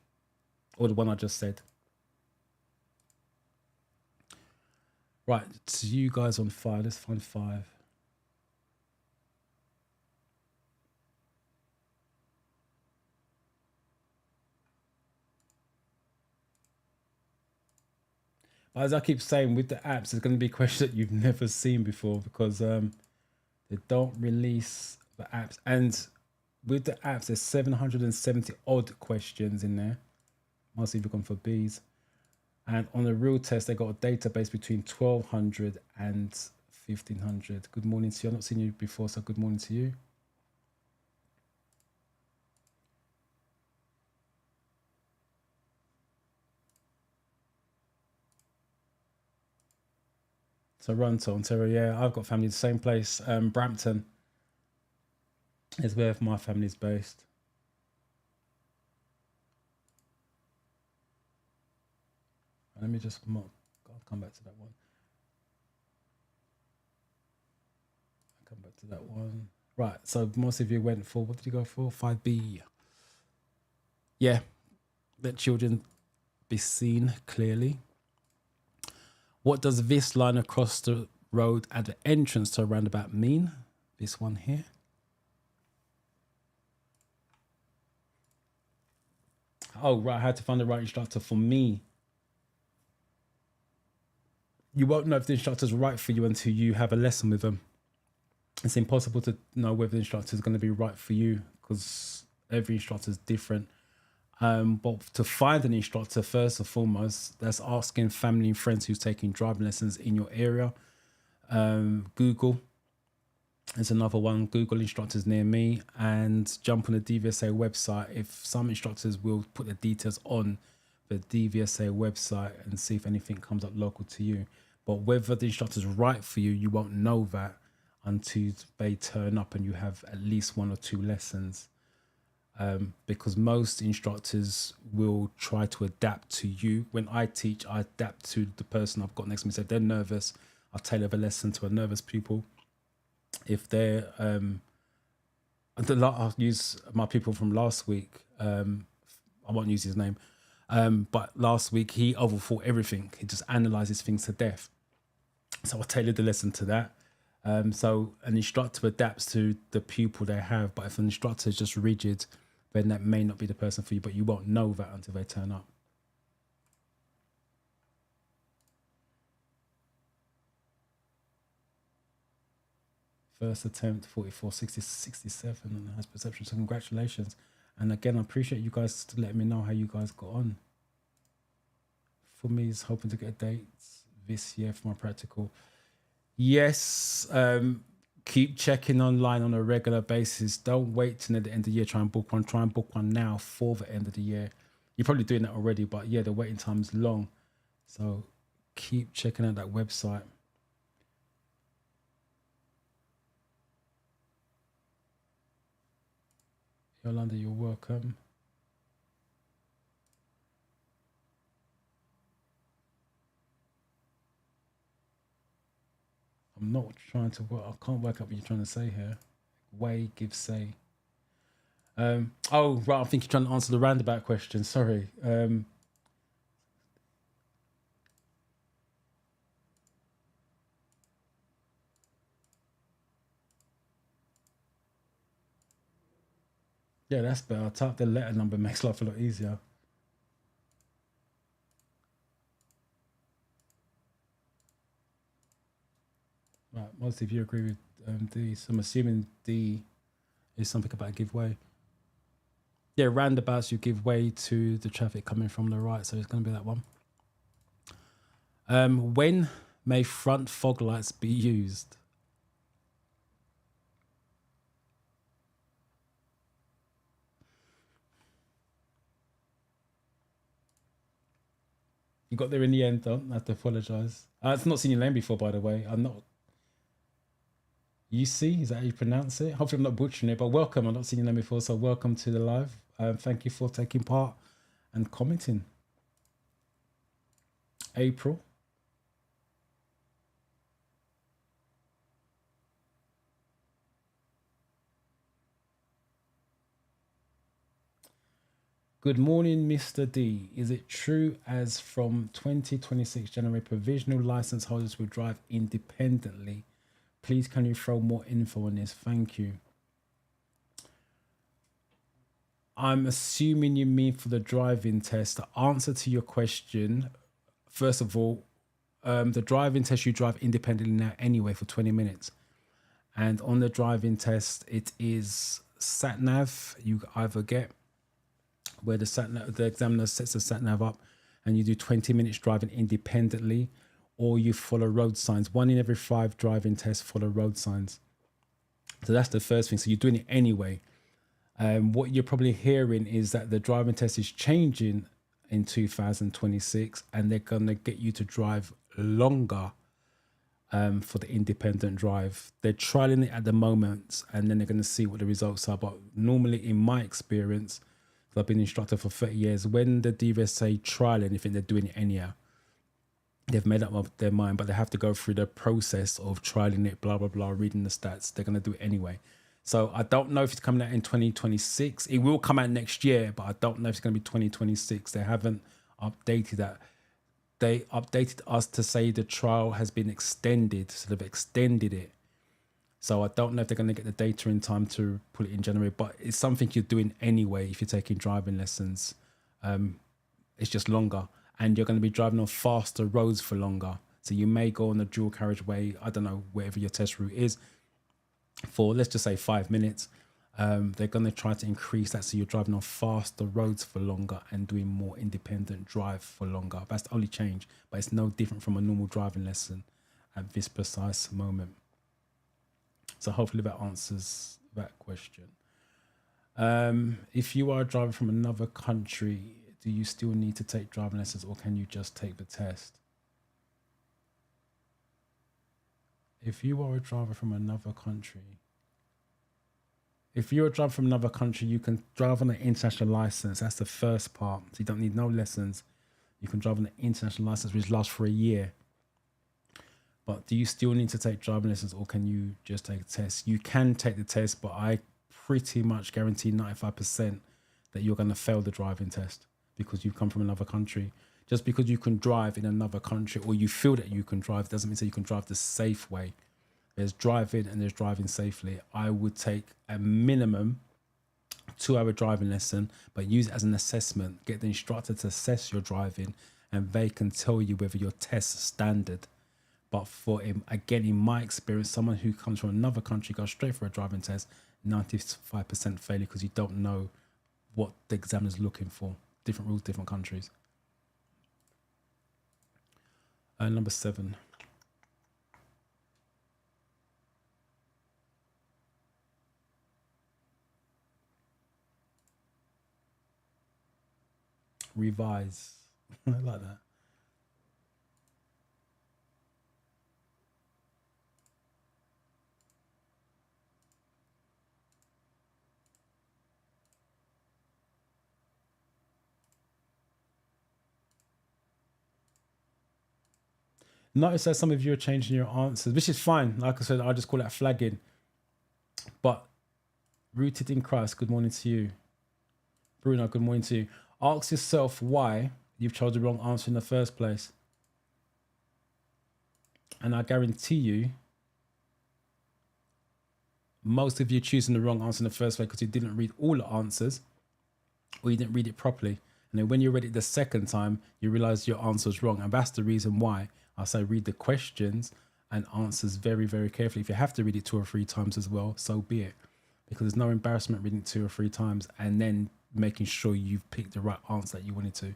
Speaker 1: or the one I just said. Right, so you guys on 5. Let's find 5. As I keep saying, with the apps, there's going to be questions that you've never seen before because they don't release the apps. And with the apps, there's 770 odd questions in there. Mostly if you're going for Bs. And on the real test, they got a database between 1,200 and 1,500. Good morning to you. I've not seen you before, so good morning to you. Toronto, Ontario, yeah, I've got family the same place. Brampton is where my family's based. Let me just I'll come back to that one. I'll come back to that one. Right, so most of you went for, what did you go for? 5B. Yeah, let children be seen clearly. What does this line across the road at the entrance to a roundabout mean? This one here. Oh, right. I had to find the right instructor for me. You won't know if the instructor's right for you until you have a lesson with them. It's impossible to know whether the instructor is going to be right for you because every instructor is different. But to find an instructor, first and foremost, that's asking family and friends who's taking driving lessons in your area. Google is another one. Google instructors near me and jump on the DVSA website. If some instructors will put the details on the DVSA website and see if anything comes up local to you. But whether the instructor's right for you, you won't know that until they turn up and you have at least 1 or 2 lessons. Because most instructors will try to adapt to you. When I teach, I adapt to the person I've got next to me. So if they're nervous, I'll tailor the lesson to a nervous pupil. If they're I'll use my people from last week. I won't use his name. But last week he overthought everything. He just analyzes things to death. So I tailored the lesson to that. So an instructor adapts to the pupil they have, but if an instructor is just rigid, then that may not be the person for you, but you won't know that until they turn up. First attempt, 44, 60, 67, and has perception. So congratulations. And again, I appreciate you guys letting me know how you guys got on. For me, is hoping to get a date this year for my practical. Yes, keep checking online on a regular basis. Don't wait till the end of the year. Try and book one. Try and book one now for the end of the year. You're probably doing that already, but yeah, the waiting time is long. So keep checking out that website. Yolanda, you're welcome. I'm not trying to work. I can't work out what you're trying to say here. Way, give, say. Oh, right. I think you're trying to answer the roundabout question. Sorry. Yeah, that's better. Type the letter number, makes life a lot easier. Right, most of you agree with D. So I'm assuming D is something about giveaway. Yeah, roundabouts, you give way to the traffic coming from the right, so it's going to be that one. When may front fog lights be used? You got there in the end, don't have to apologise. I've not seen your name before, by the way. I'm not. You see, is that how you pronounce it? Hopefully I'm not butchering it, but welcome. I've not seen your name before, so welcome to the live. Thank you for taking part and commenting. April. Good morning, Mr. D. Is it true as from 2026 January, provisional license holders will drive independently? Please, can you throw more info on this? Thank you. I'm assuming you mean for the driving test. The answer to your question, first of all, the driving test, you drive independently now anyway for 20 minutes. And on the driving test, it is sat nav. You either get where the examiner sets the sat nav up and you do 20 minutes driving independently, or you follow road signs. 1 in every 5 driving tests follow road signs. So that's the first thing. So you're doing it anyway. What you're probably hearing is that the driving test is changing in 2026 and they're going to get you to drive longer for the independent drive. They're trialing it at the moment and then they're going to see what the results are. But normally, in my experience, I've been instructor for 30 years, when the DVSA trial anything, they're doing it anyhow. They've made up their mind, but they have to go through the process of trialing it, blah, blah, blah, reading the stats. They're going to do it anyway. So I don't know if it's coming out in 2026. It will come out next year, but I don't know if it's going to be 2026. They haven't updated that. They updated us to say the trial has been extended. So they've extended it. So I don't know if they're going to get the data in time to put it in January, but it's something you're doing anyway if you're taking driving lessons. It's just longer. And you're going to be driving on faster roads for longer. So you may go on a dual carriageway, I don't know, wherever your test route is, for let's just say 5 minutes. They're going to try to increase that so you're driving on faster roads for longer and doing more independent drive for longer. That's the only change, but it's no different from a normal driving lesson at this precise moment. So hopefully that answers that question. If you are a driver from another country, do you still need to take driving lessons or can you just take the test? If you are a driver from another country, you can drive on an international license. That's the first part. So you don't need no lessons. You can drive on an international license, which lasts for a year. But do you still need to take driving lessons or can you just take a test? You can take the test, but I pretty much guaranteed 95% that you're going to fail the driving test because you've come from another country. Just because you can drive in another country or you feel that you can drive doesn't mean that you can drive the safe way. There's driving and there's driving safely. I would take a minimum 2-hour driving lesson, but use it as an assessment. Get the instructor to assess your driving and they can tell you whether your test's standard. But for him, again, in my experience, someone who comes from another country goes straight for a driving test, 95% failure because you don't know what the examiner's looking for. Different rules, different countries. Number 7. Revise. I like that. Notice that some of you are changing your answers, which is fine. Like I said, I just call that flagging. But rooted in Christ, good morning to you. Bruno, good morning to you. Ask yourself why you've chose the wrong answer in the first place. And I guarantee you, most of you choosing the wrong answer in the first place because you didn't read all the answers or you didn't read it properly. And then when you read it the second time, you realize your answer was wrong. And that's the reason why I say read the questions and answers very, very carefully. If you have to read it 2 or 3 times as well, so be it. Because there's no embarrassment reading it 2 or 3 times and then making sure you've picked the right answer that you wanted to.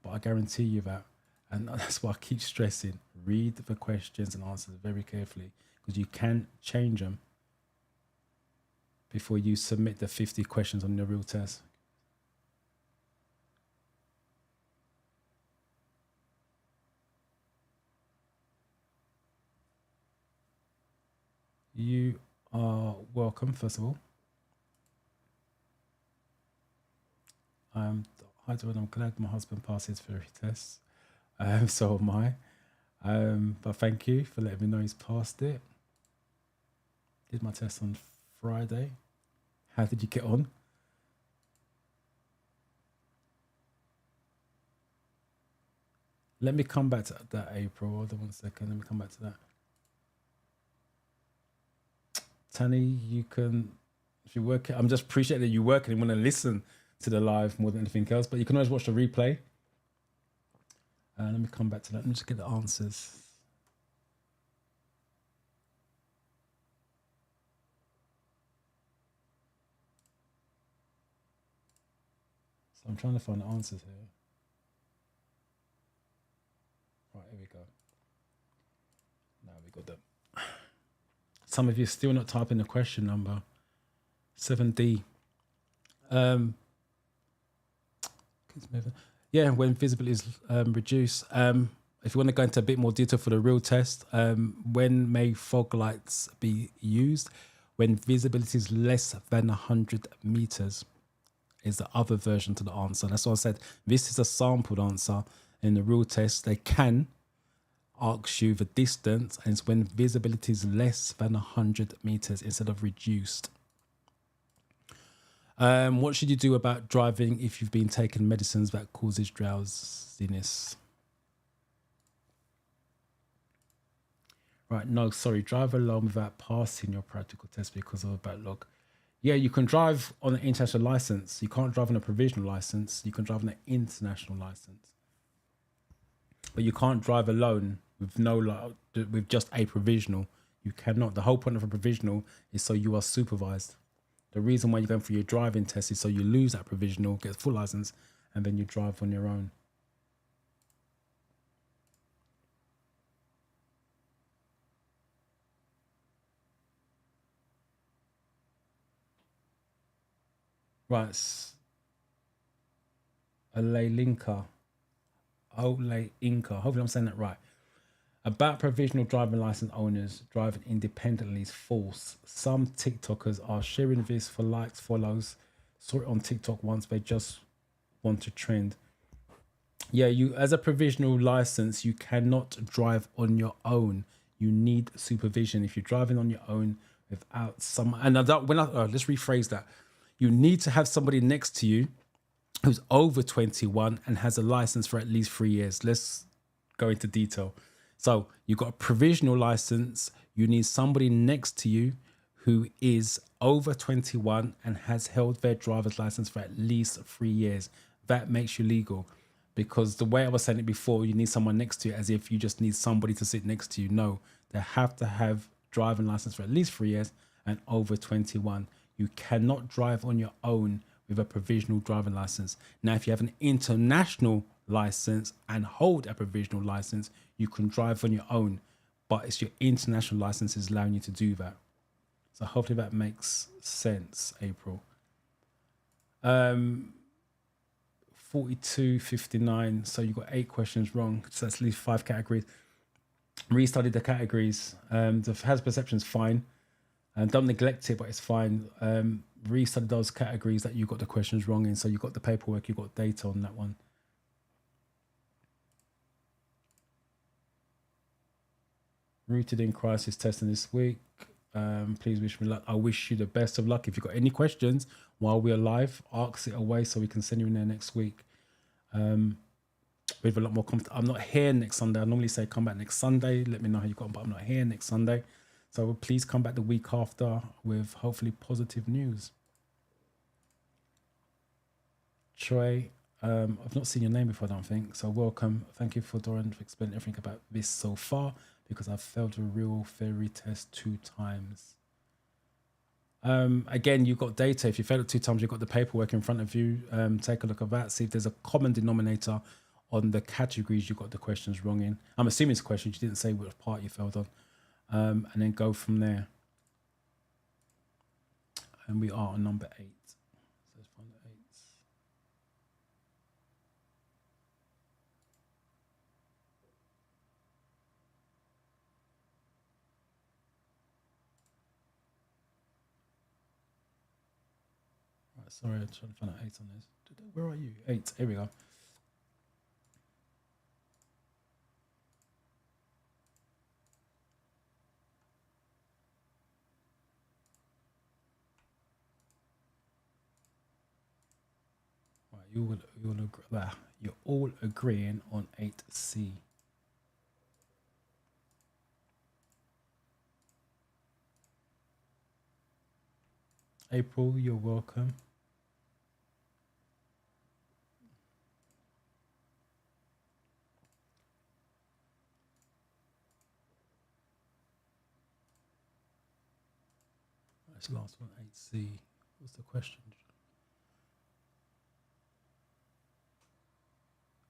Speaker 1: But I guarantee you that. And that's why I keep stressing. Read the questions and answers very carefully because you can change them before you submit the 50 questions on your real test. You are welcome, first of all. Hi, Dawn, I'm glad my husband passed his theory test. So am I. But thank you for letting me know he's passed it. Did my test on Friday. How did you get on? Let me come back to that, April. Hold on 1 second. Let me come back to that. Tanny, you can, if you work, I'm just appreciating that you work and you want to listen to the live more than anything else, but you can always watch the replay. Let me come back to that. Let me just get the answers. So I'm trying to find the answers here. Right, here we go. Now we got them. Some of you are still not typing the question number. 7D. Yeah, when visibility is reduced. If you want to go into a bit more detail for the real test, when may fog lights be used? When visibility is less than 100 meters is the other version to the answer. That's why I said this is a sampled answer. In the real test, they can ask you the distance, and it's when visibility is less than 100 meters instead of reduced. What should you do about driving if you've been taking medicines that causes drowsiness? Right, no, sorry, drive alone without passing your practical test because of a backlog. Yeah, you can drive on an international license. You can't drive on a provisional license. You can drive on an international license. But you can't drive alone with just a provisional. You cannot. The whole point of a provisional is so you are supervised. The reason why you're going for your driving test is so you lose that provisional, get a full license, and then you drive on your own. Right. Ole Inca. Hopefully I'm saying that right. About provisional driving license owners driving independently is false. Some TikTokers are sharing this for likes, follows. Saw it on TikTok once. They just want to trend. Yeah, you as a provisional license, you cannot drive on your own. You need supervision. If you're driving on your own, without some. And I don't, let's rephrase that. You need to have somebody next to you who's over 21 and has a license for at least 3 years. Let's go into detail. So you've got a provisional license. You need somebody next to you who is over 21 and has held their driver's license for at least 3 years. That makes you legal. Because the way I was saying it before, you need someone next to you as if you just need somebody to sit next to you. No, they have to have driving license for at least 3 years and over 21. You cannot drive on your own with a provisional driving license. Now, if you have an international license and hold a provisional license, you can drive on your own, but it's your international license is allowing you to do that. So hopefully that makes sense, April. 42.59. So you got 8 questions wrong. So that's at least 5 categories. Restudied the categories. The hazard perception is fine. And don't neglect it, but it's fine. Restudy those categories that you got the questions wrong in. So you got the paperwork, you got data on that one. Rooted in crisis testing this week. Please wish me luck. I wish you the best of luck. If you've got any questions while we're live, ask it away so we can send you in there next week. With a lot more confidence. I'm not here next Sunday. I normally say come back next Sunday. Let me know how you got on, but I'm not here next Sunday. So please come back the week after with hopefully positive news. Troy, I've not seen your name before, I don't think. So welcome. Thank you for Doran for explaining everything about this so far, because I've failed a real theory test 2 times. Again, you've got data. If you failed it 2 times, you've got the paperwork in front of you. Take a look at that. See if there's a common denominator on the categories you got the questions wrong in. I'm assuming it's questions. You didn't say which part you failed on. And then go from there. And we are on number 8. So let's find the 8. Right, sorry, I'm trying to find out 8 on this. Where are you? 8. Here we go. You're all agreeing on 8C. April, you're welcome. That's the last one, 8C. What's the question?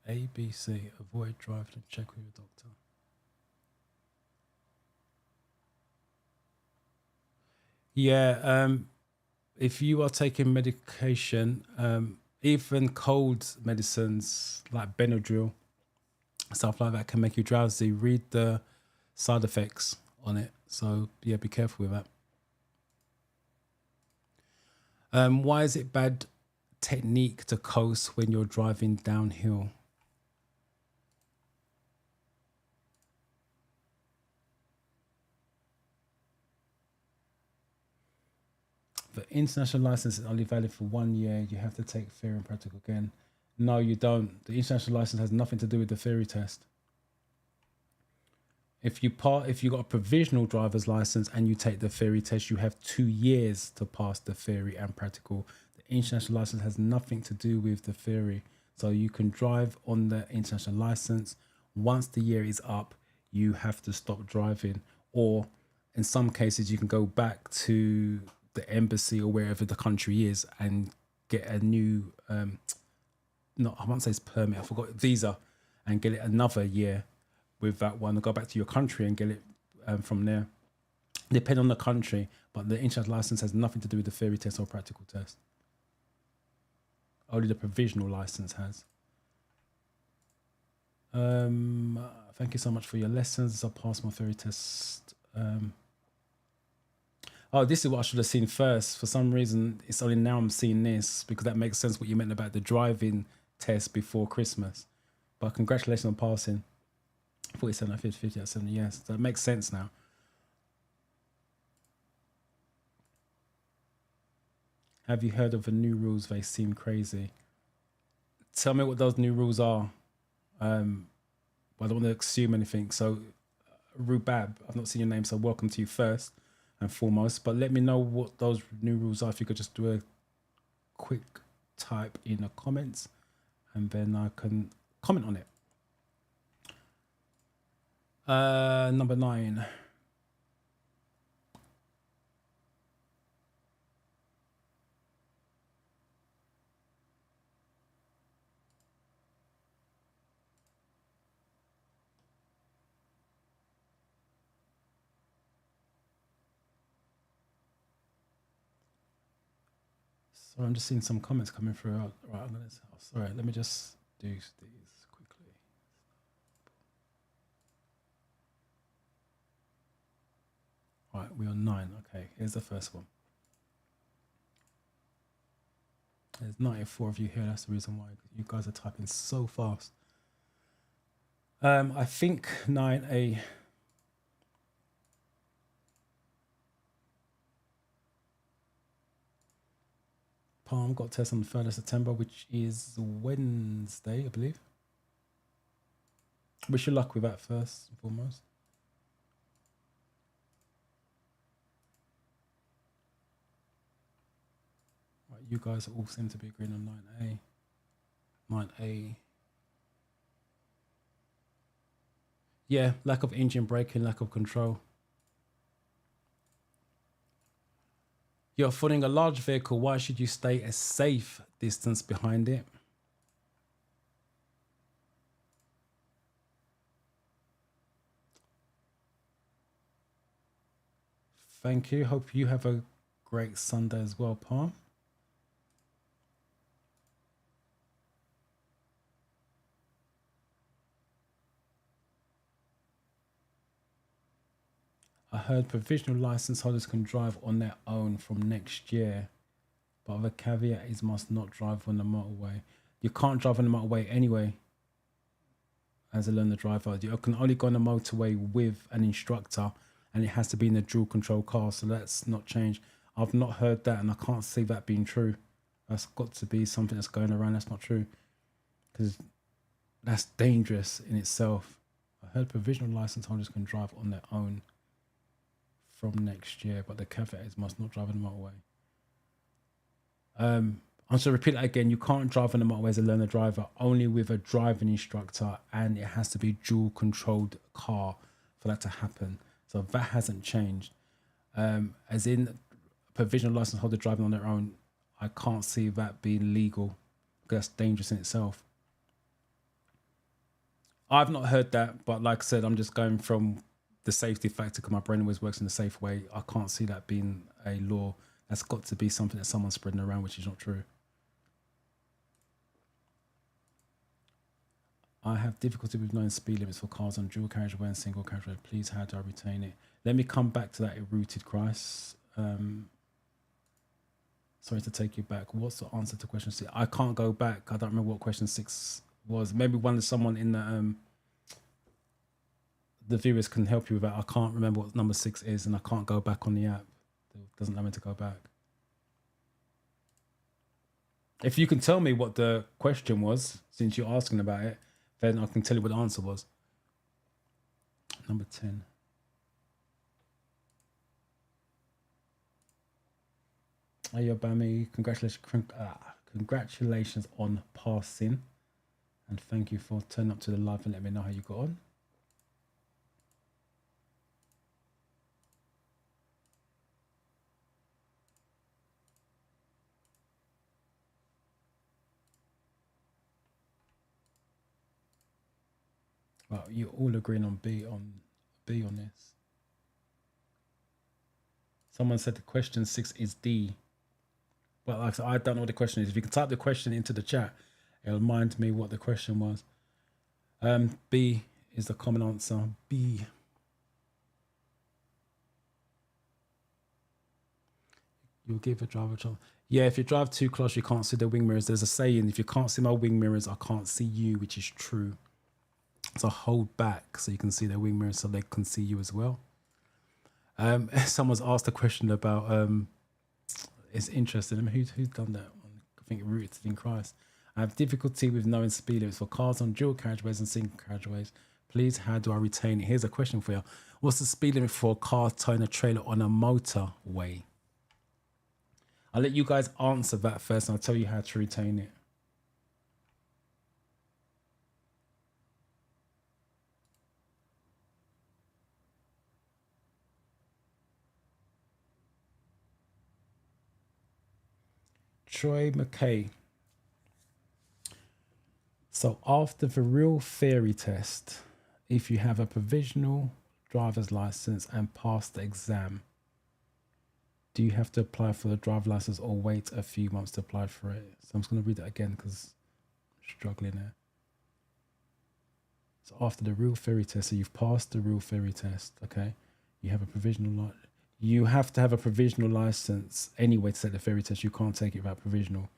Speaker 1: A, B, C, avoid driving and check with your doctor. Yeah, if you are taking medication, even cold medicines like Benadryl, stuff like that can make you drowsy. Read the side effects on it. So yeah, be careful with that. Why is it bad technique to coast when you're driving downhill? The international license is only valid for 1 year. You have to take theory and practical again. No, you don't. The international license has nothing to do with the theory test. If you got a provisional driver's license and you take the theory test, you have 2 years to pass the theory and practical. The international license has nothing to do with the theory. So you can drive on the international license. Once the year is up, you have to stop driving. Or in some cases, you can go back to the embassy or wherever the country is and get a new, I won't say it's permit, I forgot, visa, and get it another year with that one, and go back to your country and get it from there. Depend on the country, but the international license has nothing to do with the theory test or practical test. Only the provisional license has. Thank you so much for your lessons. I passed my theory test. Oh, this is what I should have seen first. For some reason, it's only now I'm seeing this, because that makes sense what you meant about the driving test before Christmas. But congratulations on passing. 47 out of 50 out of 70, yes. That makes sense now. Have you heard of the new rules? They seem crazy. Tell me what those new rules are. I don't want to assume anything. So, Rubab, I've not seen your name, so welcome to you first and foremost. But let me know what those new rules are. If you could just do a quick type in the comments, and then I can comment on it. Number 9. So I'm just seeing some comments coming through. Right, sorry, let me just do these quickly. Right, we're on 9. Okay, here's the first one. There's 94 of you here. That's the reason why you guys are typing so fast. I think 9A. Palm got a test on the 3rd of September, which is Wednesday, I believe. Wish you luck with that first and foremost. Right, you guys all seem to be agreeing on 9A. 9A. Yeah, lack of engine braking, lack of control. You're following a large vehicle. Why should you stay a safe distance behind it? Thank you. Hope you have a great Sunday as well, Palm. I heard provisional license holders can drive on their own from next year, but the caveat is must not drive on the motorway. You can't drive on the motorway anyway as a learner driver. You can only go on the motorway with an instructor, and it has to be in a dual control car, so that's not changed. I've not heard that, and I can't see that being true. That's got to be something that's going around. That's not true, because that's dangerous in itself. I heard provisional license holders can drive on their own from next year, but the caveat is must not drive on the motorway. I'm just going to repeat that again. You can't drive on the motorway as a learner driver, only with a driving instructor, and it has to be a dual controlled car for that to happen. So that hasn't changed. As in provisional license holder driving on their own, I can't see that being legal, because that's dangerous in itself. I've not heard that, but like I said, I'm just going from the safety factor, because my brain always works in a safe way. I can't see that being a law. That's got to be something that someone's spreading around, which is not true. I have difficulty with knowing speed limits for cars on dual carriageway and single carriageway. Please, how do I retain it? Let me come back to that rooted Christ. Sorry to take you back. What's the answer to question 6? I can't go back. I don't remember what question 6 was. Maybe someone in the viewers can help you with that. I can't remember what number 6 is, and I can't go back on the app. It doesn't allow me to go back. If you can tell me what the question was, since you're asking about it, then I can tell you what the answer was. Number 10. Ayobami, congratulations on passing. And thank you for turning up to the live and let me know how you got on. Well, you're all agreeing on B on this. Someone said the question 6 is D. Well, like I said, I don't know what the question is. If you can type the question into the chat, it'll remind me what the question was. B is the common answer. B. You'll give a driver a chance. Yeah, if you drive too close, you can't see the wing mirrors. There's a saying, if you can't see my wing mirrors, I can't see you, which is true. So hold back so you can see their wing mirrors so they can see you as well. Someone's asked a question about It's interesting. I mean, who's done that one? I think Rooted in Christ. I have difficulty with knowing speed limits for cars on dual carriageways and single carriageways. Please, how do I retain it? Here's a question for you. What's the speed limit for a car towing a trailer on a motorway? I'll let you guys answer that first and I'll tell you how to retain it. Troy McKay. So after the real theory test, if you have a provisional driver's license and pass the exam, do you have to apply for the driver's license or wait a few months to apply for it? So I'm just going to read that again because I'm struggling there. So after the real theory test, so you've passed the real theory test, okay? You have a provisional you have to have a provisional license anyway to take the theory test. You can't take it without provisional.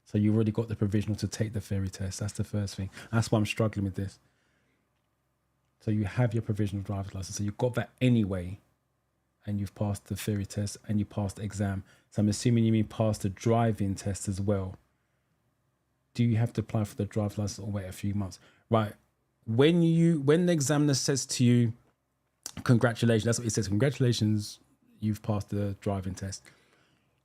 Speaker 1: So you've already got the provisional to take the theory test. That's the first thing. That's why I'm struggling with this. So you have your provisional driver's license. So you've got that anyway. And you've passed the theory test and you passed the exam. So I'm assuming you mean pass the driving test as well. Do you have to apply for the driver's license or wait a few months? Right. When the examiner says to you, congratulations, that's what it says. Congratulations, you've passed the driving test.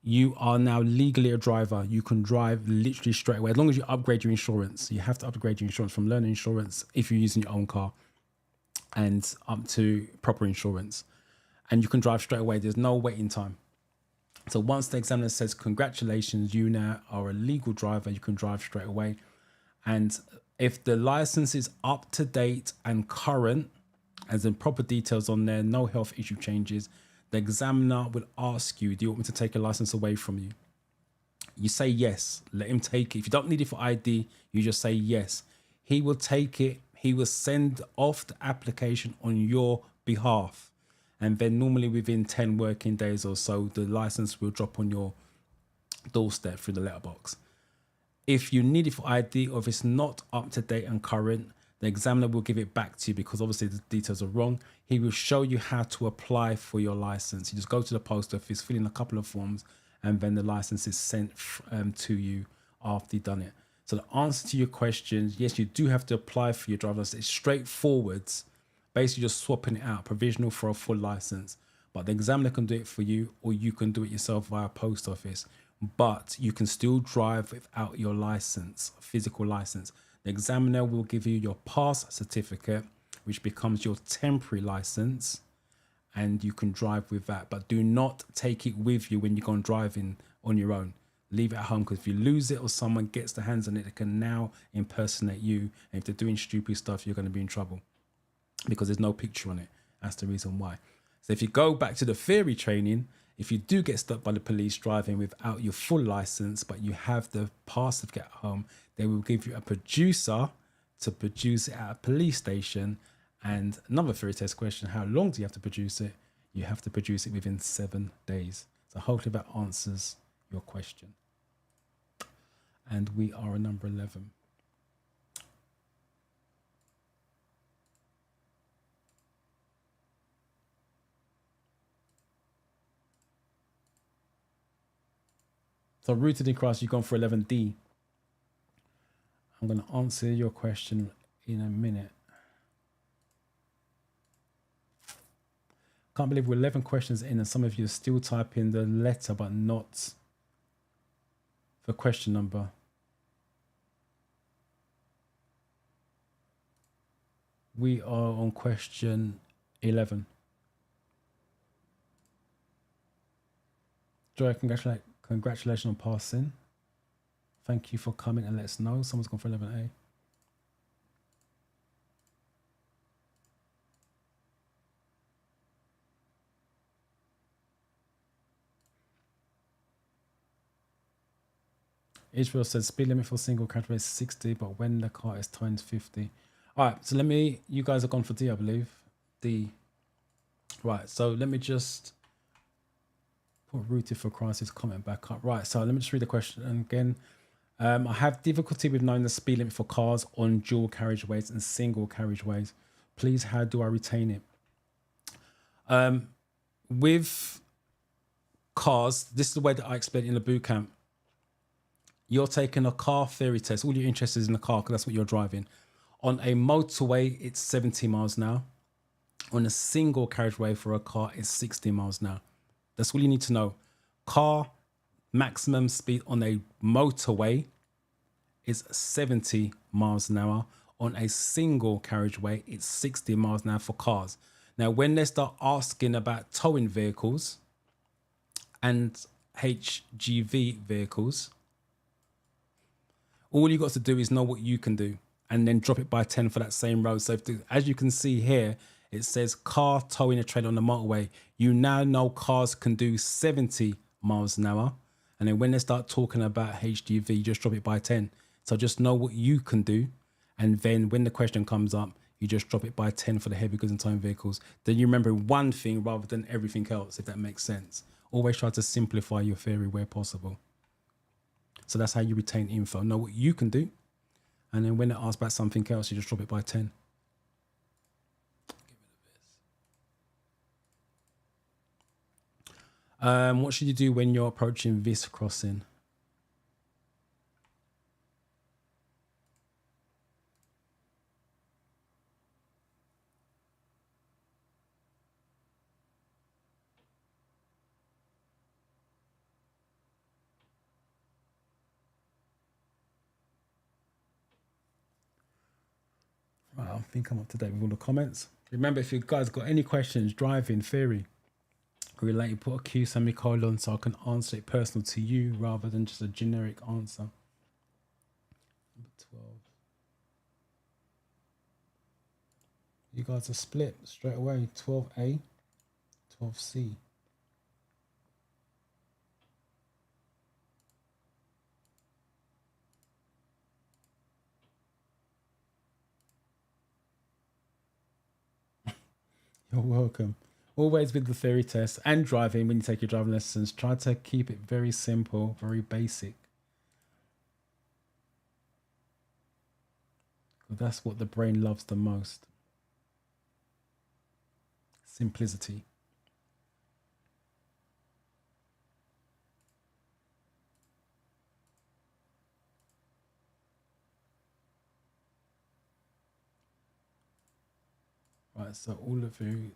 Speaker 1: You are now legally a driver. You can drive literally straight away as long as you upgrade your insurance. You have to upgrade your insurance from learner insurance if you're using your own car and up to proper insurance. And you can drive straight away. There's no waiting time. So once the examiner says, congratulations, you now are a legal driver, you can drive straight away. And if the license is up to date and current, as in proper details on there, no health issue changes, the examiner will ask you, do you want me to take your license away from you? You say yes, let him take it. If you don't need it for ID, you just say yes. He will take it. He will send off the application on your behalf. And then normally within 10 working days or so, the license will drop on your doorstep through the letterbox. If you need it for ID or if it's not up to date and current, the examiner will give it back to you because obviously the details are wrong. He will show you how to apply for your license. You just go to the post office, fill in a couple of forms, and then the license is sent to you after you've done it. So the answer to your question, yes, you do have to apply for your driver's license. It's straightforward. Basically just swapping it out, provisional for a full license. But the examiner can do it for you or you can do it yourself via post office. But you can still drive without your license, physical license. The examiner will give you your pass certificate, which becomes your temporary license, and you can drive with that. But do not take it with you when you go on driving on your own. Leave it at home, because if you lose it or someone gets their hands on it, they can now impersonate you. And if they're doing stupid stuff, you're going to be in trouble because there's no picture on it. That's the reason why. So if you go back to the theory training, if you do get stopped by the police driving without your full license, but you have the pass certificate at home, they will give you a producer to produce it at a police station. And another theory test question, how long do you have to produce it? You have to produce it within 7 days. So hopefully that answers your question. And we are at number 11. So rooted in Christ, you've gone for 11D. I'm going to answer your question in a minute. Can't believe we're 11 questions in and some of you are still typing the letter but not the question number. We are on question 11. Joy, congratulations on passing. Thank you for coming and let us know. Someone's gone for 11A. Israel says speed limit for single category is 60, but when the car is towing 50. All right, so you guys have gone for D, I believe. D. Right, so let me just put rooted for crisis comment back up. Right, so let me just read the question again. I have difficulty with knowing the speed limit for cars on dual carriageways and single carriageways. Please, how do I retain it? With cars, this is the way that I explained in the boot camp. You're taking a car theory test. All you're interested is in the car because that's what you're driving. On a motorway, it's 70 miles an hour. On a single carriageway for a car, it's 60 miles an hour. That's all you need to know. Car maximum speed on a motorway is 70 miles an hour. On a single carriageway, it's 60 miles an hour for cars. Now, when they start asking about towing vehicles and HGV vehicles, all you got to do is know what you can do and then drop it by 10 for that same road. So as you can see here, it says car towing a trailer on the motorway. You now know cars can do 70 miles an hour. And then when they start talking about HGV, you just drop it by 10. So just know what you can do. And then when the question comes up, you just drop it by 10 for the heavy goods and towing vehicles. Then you remember one thing rather than everything else, if that makes sense. Always try to simplify your theory where possible. So that's how you retain info. Know what you can do. And then when they ask about something else, you just drop it by 10. What should you do when you're approaching this crossing? Right, I think I'm up to date with all the comments. Remember, if you guys got any questions, driving, theory, related, put a Q semicolon so I can answer it personal to you rather than just a generic answer. Number 12. You guys are split straight away. 12A, 12C. You're welcome. Always with the theory test and driving, when you take your driving lessons, try to keep it very simple, very basic. That's what the brain loves the most. Simplicity. Right, so all of you,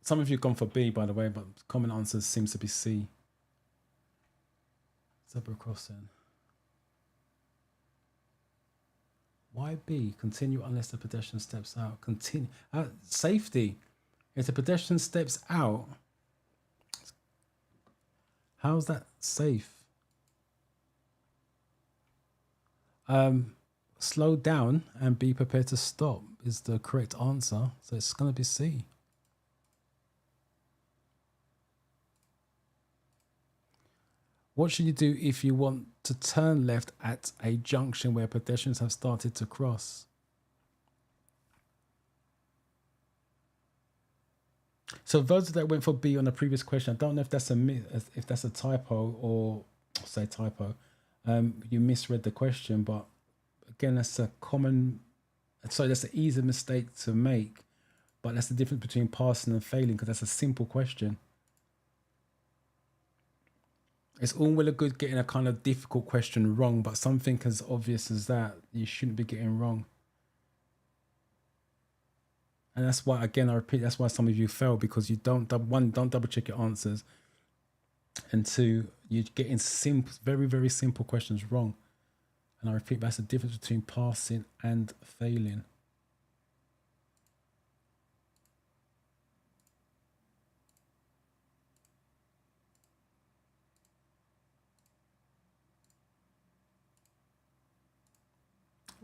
Speaker 1: some of you gone for B, by the way, but common answer seems to be C. Zebra crossing. Why B? Continue unless the pedestrian steps out. Continue. Safety. If the pedestrian steps out, how's that safe? Slow down and be prepared to stop is the correct answer. So it's going to be C. What should you do if you want to turn left at a junction where pedestrians have started to cross? So those that went for B on the previous question, I don't know if that's a typo or say typo. You misread the question, but again, that's a common. So that's an easy mistake to make, but that's the difference between passing and failing because that's a simple question. It's all well and good getting a kind of difficult question wrong, but something as obvious as that you shouldn't be getting wrong. And that's why, again, I repeat, that's why some of you fail, because you don't double check your answers, and two, you're getting simple, very, very simple questions wrong. And I repeat, that's the difference between passing and failing.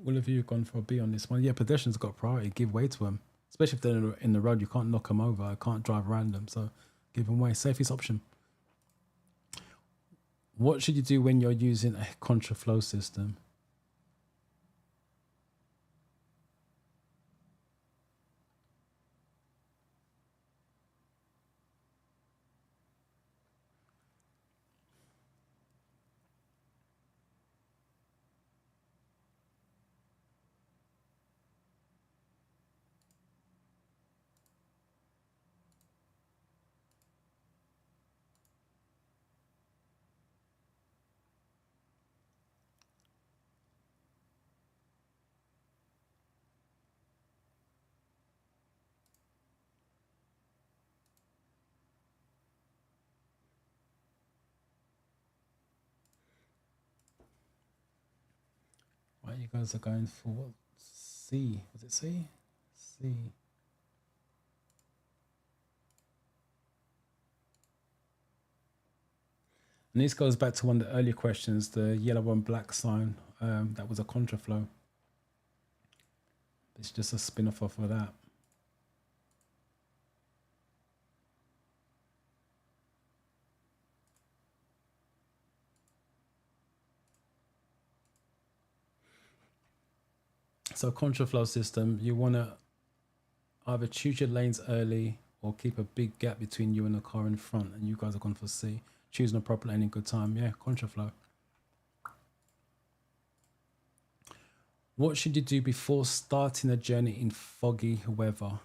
Speaker 1: All of you have gone for a B on this one. Yeah, pedestrians got priority. Give way to them. Especially if they're in the road, you can't knock them over. I can't drive around them. So give them way. Safest option. What should you do when you're using a contraflow system? You guys are going for what? C. Was it C? C. And this goes back to one of the earlier questions, the yellow and black sign. That was a contraflow. It's just a spin-off of that. So contraflow system, you want to either choose your lanes early or keep a big gap between you and the car in front, and you guys are going for C. Choosing a proper lane in good time. Yeah, contraflow. What should you do before starting a journey in foggy weather?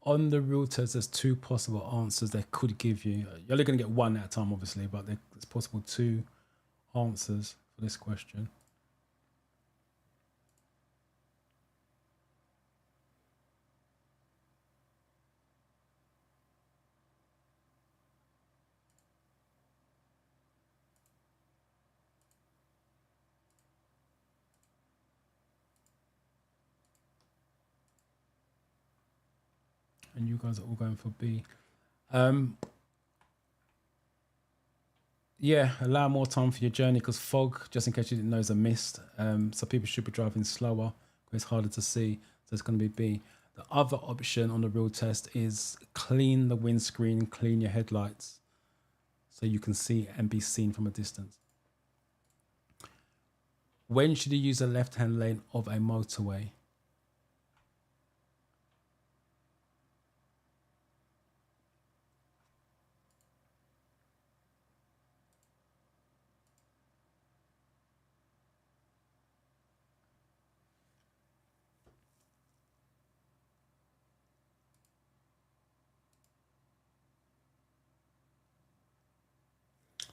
Speaker 1: On the real test, there's two possible answers they could give you. You're only going to get one at a time, obviously, but there's possible two answers for this question. And you guys are all going for B. Yeah, allow more time for your journey because fog, just in case you didn't know, is a mist. So people should be driving slower because it's harder to see. So it's going to be B. The other option on the real test is clean the windscreen, clean your headlights so you can see and be seen from a distance. When should you use the left-hand lane of a motorway?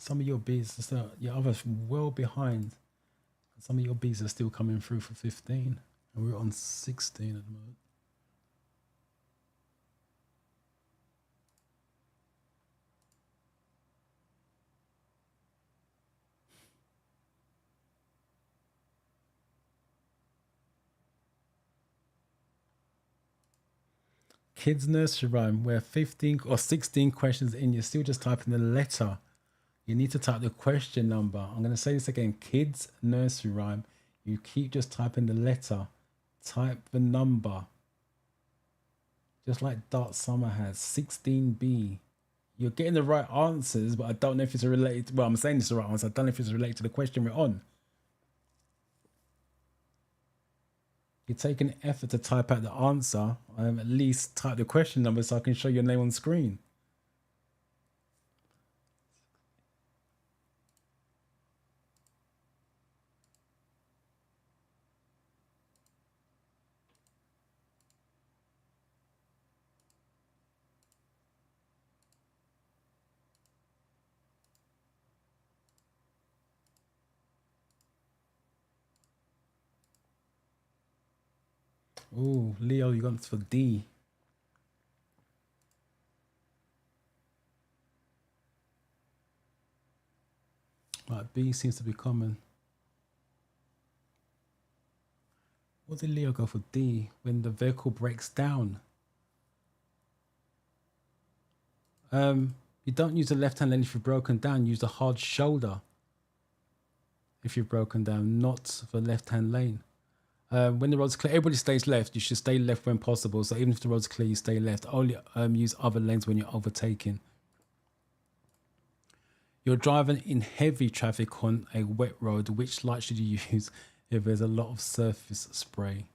Speaker 1: Some of your Bs, your others well behind. Some of your Bs are still coming through for 15. And we're on 16 at the moment. Kids nursery rhyme, where 15 or 16 questions in, you're still just typing the letter. You need to type the question number. I'm going to say this again. Kids nursery rhyme. You keep just typing the letter. Type the number. Just like Dart Summer has. 16B. You're getting the right answers, but I don't know if it's related. Well, I'm saying it's the right answer. I don't know if it's related to the question we're on. You're taking effort to type out the answer. At least type the question number so I can show your name on screen. Oh, Leo, you got for D. Right, B seems to be common. What did Leo go for D? When the vehicle breaks down. You don't use the left-hand lane if you're broken down. Use the hard shoulder if you're broken down, not the left-hand lane. When the road's clear, everybody stays left. You should stay left when possible. So even if the road's clear, you stay left. Only use other lanes when you're overtaking. You're driving in heavy traffic on a wet road. Which light should you use if there's a lot of surface spray?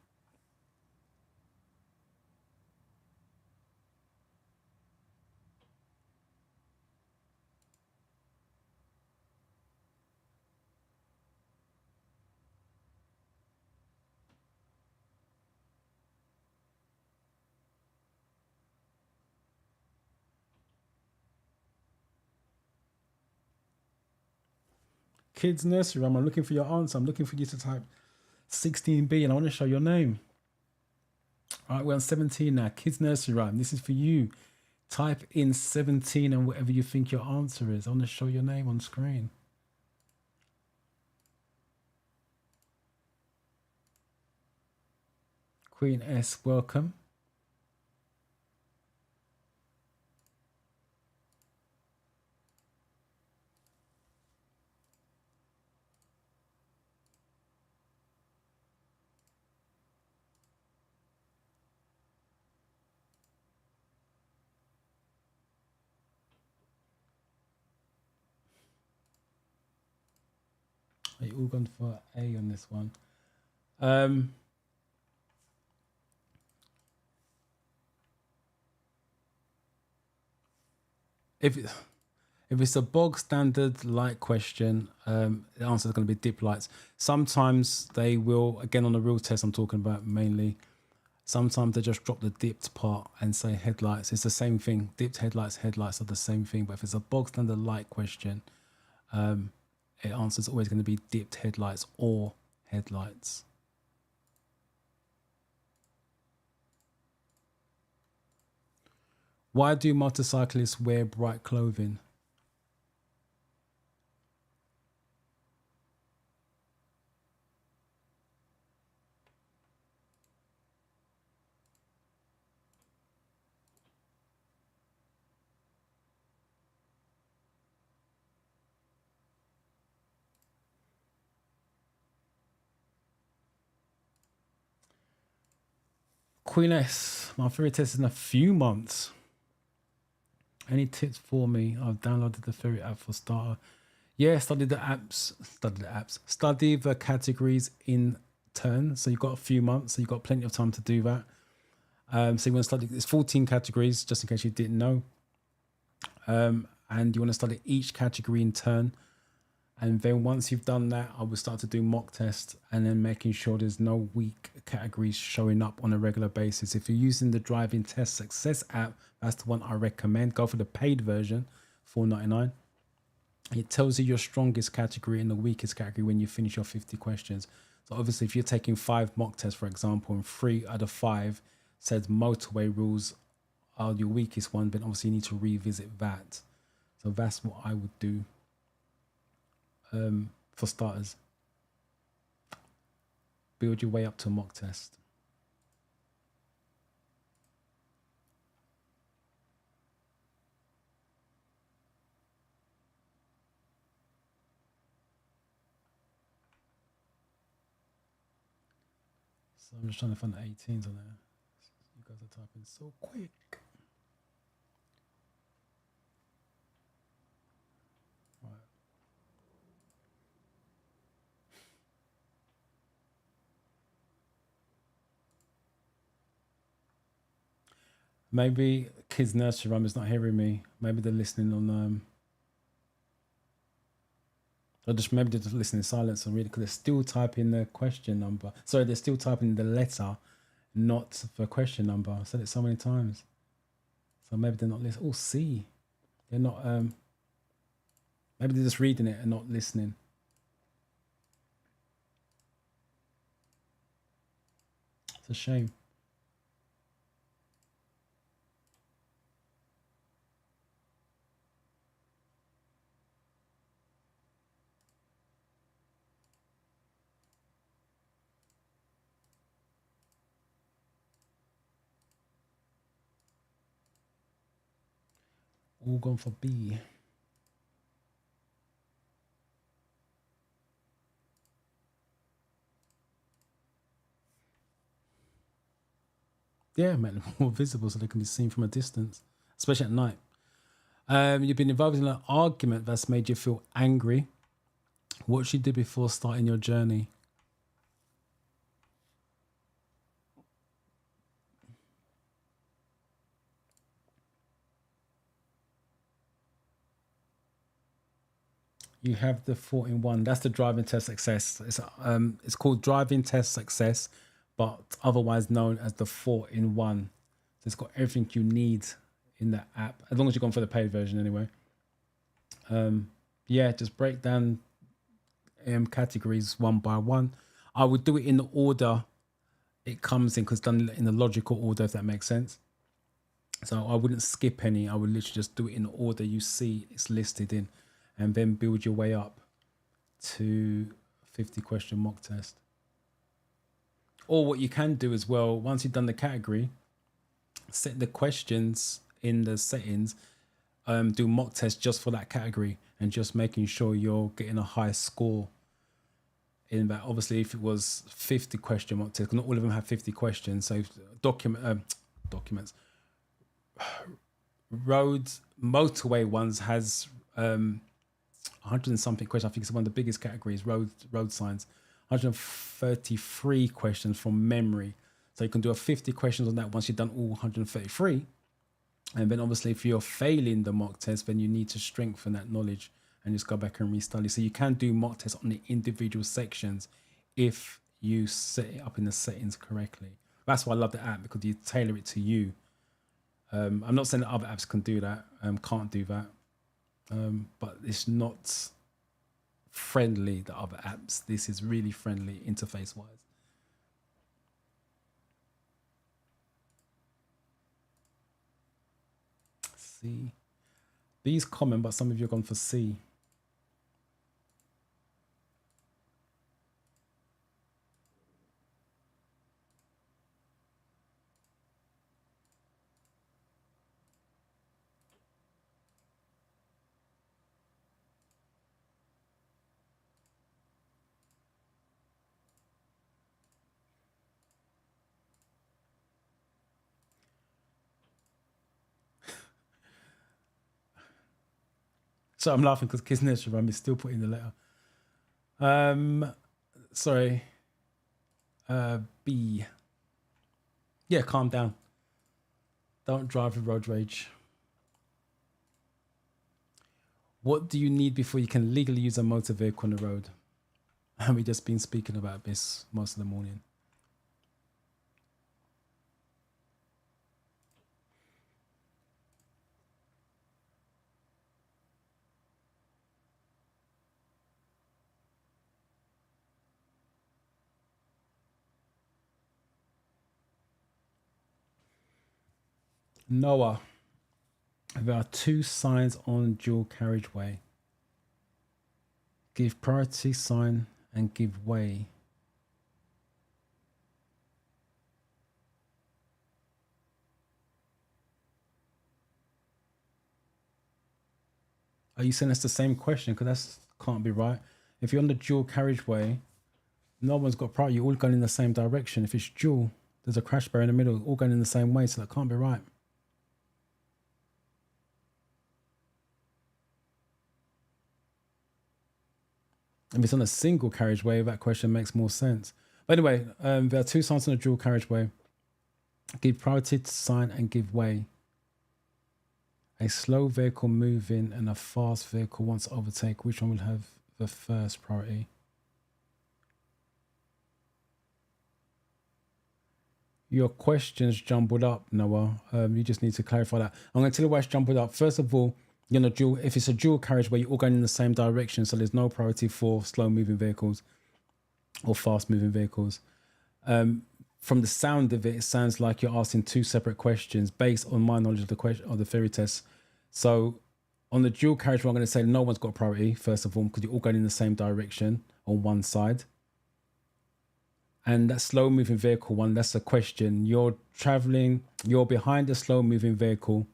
Speaker 1: Kids nursery rhyme. I'm looking for your answer. I'm looking for you to type 16B, and I want to show your name. All right, we're on 17 now. Kids nursery rhyme. This is for you. Type in 17 and whatever you think your answer is. I want to show your name on screen. Queen S, welcome. Are you all gone for A on this one? If it's a bog standard light question, the answer is going to be dip lights. Sometimes they will, again on the real test I'm talking about mainly, sometimes they just drop the dipped part and say headlights. It's the same thing. Dipped headlights are the same thing. But if it's a bog standard light question, the answer is always going to be dipped headlights or headlights. Why do motorcyclists wear bright clothing? Queen S, my theory test is in a few months. Any tips for me? I've downloaded the theory app for starter. Yeah, study the categories in turn. So you've got a few months, so you've got plenty of time to do that. So you want to study, it's 14 categories, just in case you didn't know. And you want to study each category in turn. And then once you've done that, I will start to do mock tests and then making sure there's no weak categories showing up on a regular basis. If you're using the Driving Test Success app, that's the one I recommend. Go for the paid version, $4.99. It tells you your strongest category and the weakest category when you finish your 50 questions. So obviously, if you're taking 5 mock tests, for example, and 3 out of 5 says motorway rules are your weakest one, then obviously you need to revisit that. So that's what I would do. For starters, build your way up to a mock test. So I'm just trying to find the 18s on there. You guys are typing so quick. Maybe kids nursery rhyme is not hearing me. Maybe they're listening on or just maybe they're just listening in silence and reading because they're still typing the question number. Sorry, they're still typing the letter, not the question number. I said it so many times. So maybe they're not listening. Oh, C. They're not maybe they're just reading it and not listening. It's a shame. All gone for B. Yeah, make them more visible so they can be seen from a distance, especially at night. You've been involved in an argument that's made you feel angry. What should you do before starting your journey? You have the 4-in-1. That's the driving test success. It's called driving test success, but otherwise known as the 4-in-1. So it's got everything you need in the app, as long as you've gone for the paid version anyway. Yeah, just break down categories one by one. I would do it in the order it comes in, because done in the logical order, if that makes sense. So I wouldn't skip any. I would literally just do it in the order you see it's listed in, and then build your way up to 50 question mock test. Or what you can do as well, once you've done the category, set the questions in the settings, do mock test just for that category, and just making sure you're getting a high score in that. Obviously, if it was 50 question mock test, not all of them have 50 questions. So documents, roads, motorway ones has 100 and something questions. I think it's one of the biggest categories, road signs. 133 questions from memory. So you can do a 50 questions on that once you've done all 133. And then obviously if you're failing the mock test, then you need to strengthen that knowledge and just go back and restudy. So you can do mock tests on the individual sections if you set it up in the settings correctly. That's why I love the app, because you tailor it to you. I'm not saying that other apps can do that, can't do that. But it's not friendly, the other apps. This is really friendly interface wise. C. B's common, but some of you have gone for C. So I'm laughing because Kisnesh is still putting the letter. Sorry. B. Yeah, calm down. Don't drive with road rage. What do you need before you can legally use a motor vehicle on the road? And we've just been speaking about this most of the morning. Noah, there are 2 signs on dual carriageway. Give priority sign and give way. Are you saying that's the same question? Because that can't be right. If you're on the dual carriageway, no one's got priority. You're all going in the same direction. If it's dual, there's a crash barrier in the middle, all going in the same way. So that can't be right. If it's on a single carriageway, that question makes more sense. But anyway, there are 2 signs on a dual carriageway. Give priority to sign and give way. A slow vehicle moving and a fast vehicle wants to overtake. Which one will have the first priority? Your question's jumbled up, Noah. You just need to clarify that. I'm going to tell you why it's jumbled up. First of all, if it's a dual carriageway, you're all going in the same direction, so there's no priority for slow moving vehicles or fast moving vehicles. From the sound of it, it sounds like you're asking 2 separate questions based on my knowledge of the question of the theory test. So on the dual carriageway, I'm going to say no one's got priority, first of all, because you're all going in the same direction on one side. And that slow moving vehicle one, that's a question. You're behind a slow moving vehicle.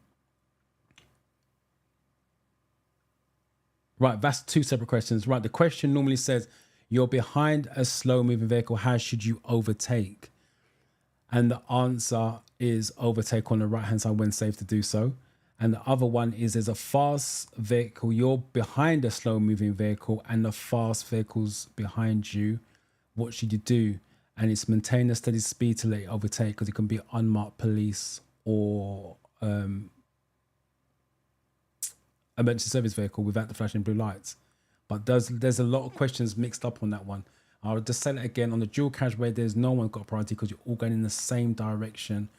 Speaker 1: Right, that's 2 separate questions. Right, the question normally says, you're behind a slow-moving vehicle. How should you overtake? And the answer is overtake on the right-hand side when safe to do so. And the other one is there's a fast vehicle. You're behind a slow-moving vehicle and the fast vehicle's behind you. What should you do? And it's maintain a steady speed to let it overtake, because it can be unmarked police or emergency service vehicle without the flashing blue lights. But there's a lot of questions mixed up on that one. I'll just say it again. On the dual carriageway, there's no one got priority because you're all going in the same direction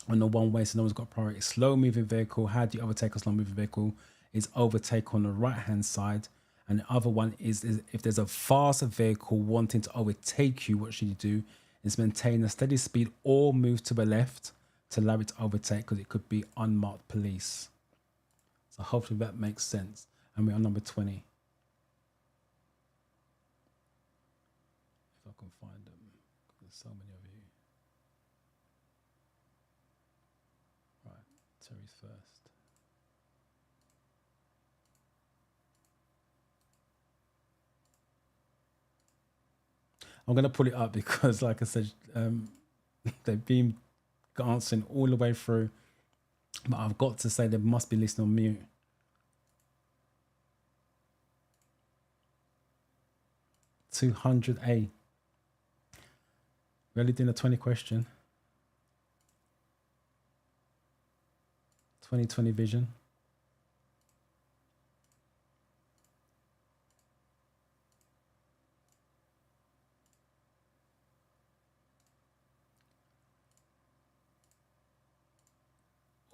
Speaker 1: on the one way, so no one's got priority. Slow moving vehicle, how do you overtake a slow moving vehicle? Is overtake on the right hand side, And the other one is if there's a faster vehicle wanting to overtake you, what should you do? Is maintain a steady speed or move to the left to allow it to overtake, because it could be unmarked police. So hopefully that makes sense. And we're on number 20. If I can find them, there's so many of you. Right, Terry's first. I'm going to pull it up because, like I said, they've been answering all the way through. But I've got to say they must be listening on mute. $200A. We're only doing a 20 question. 2020 vision.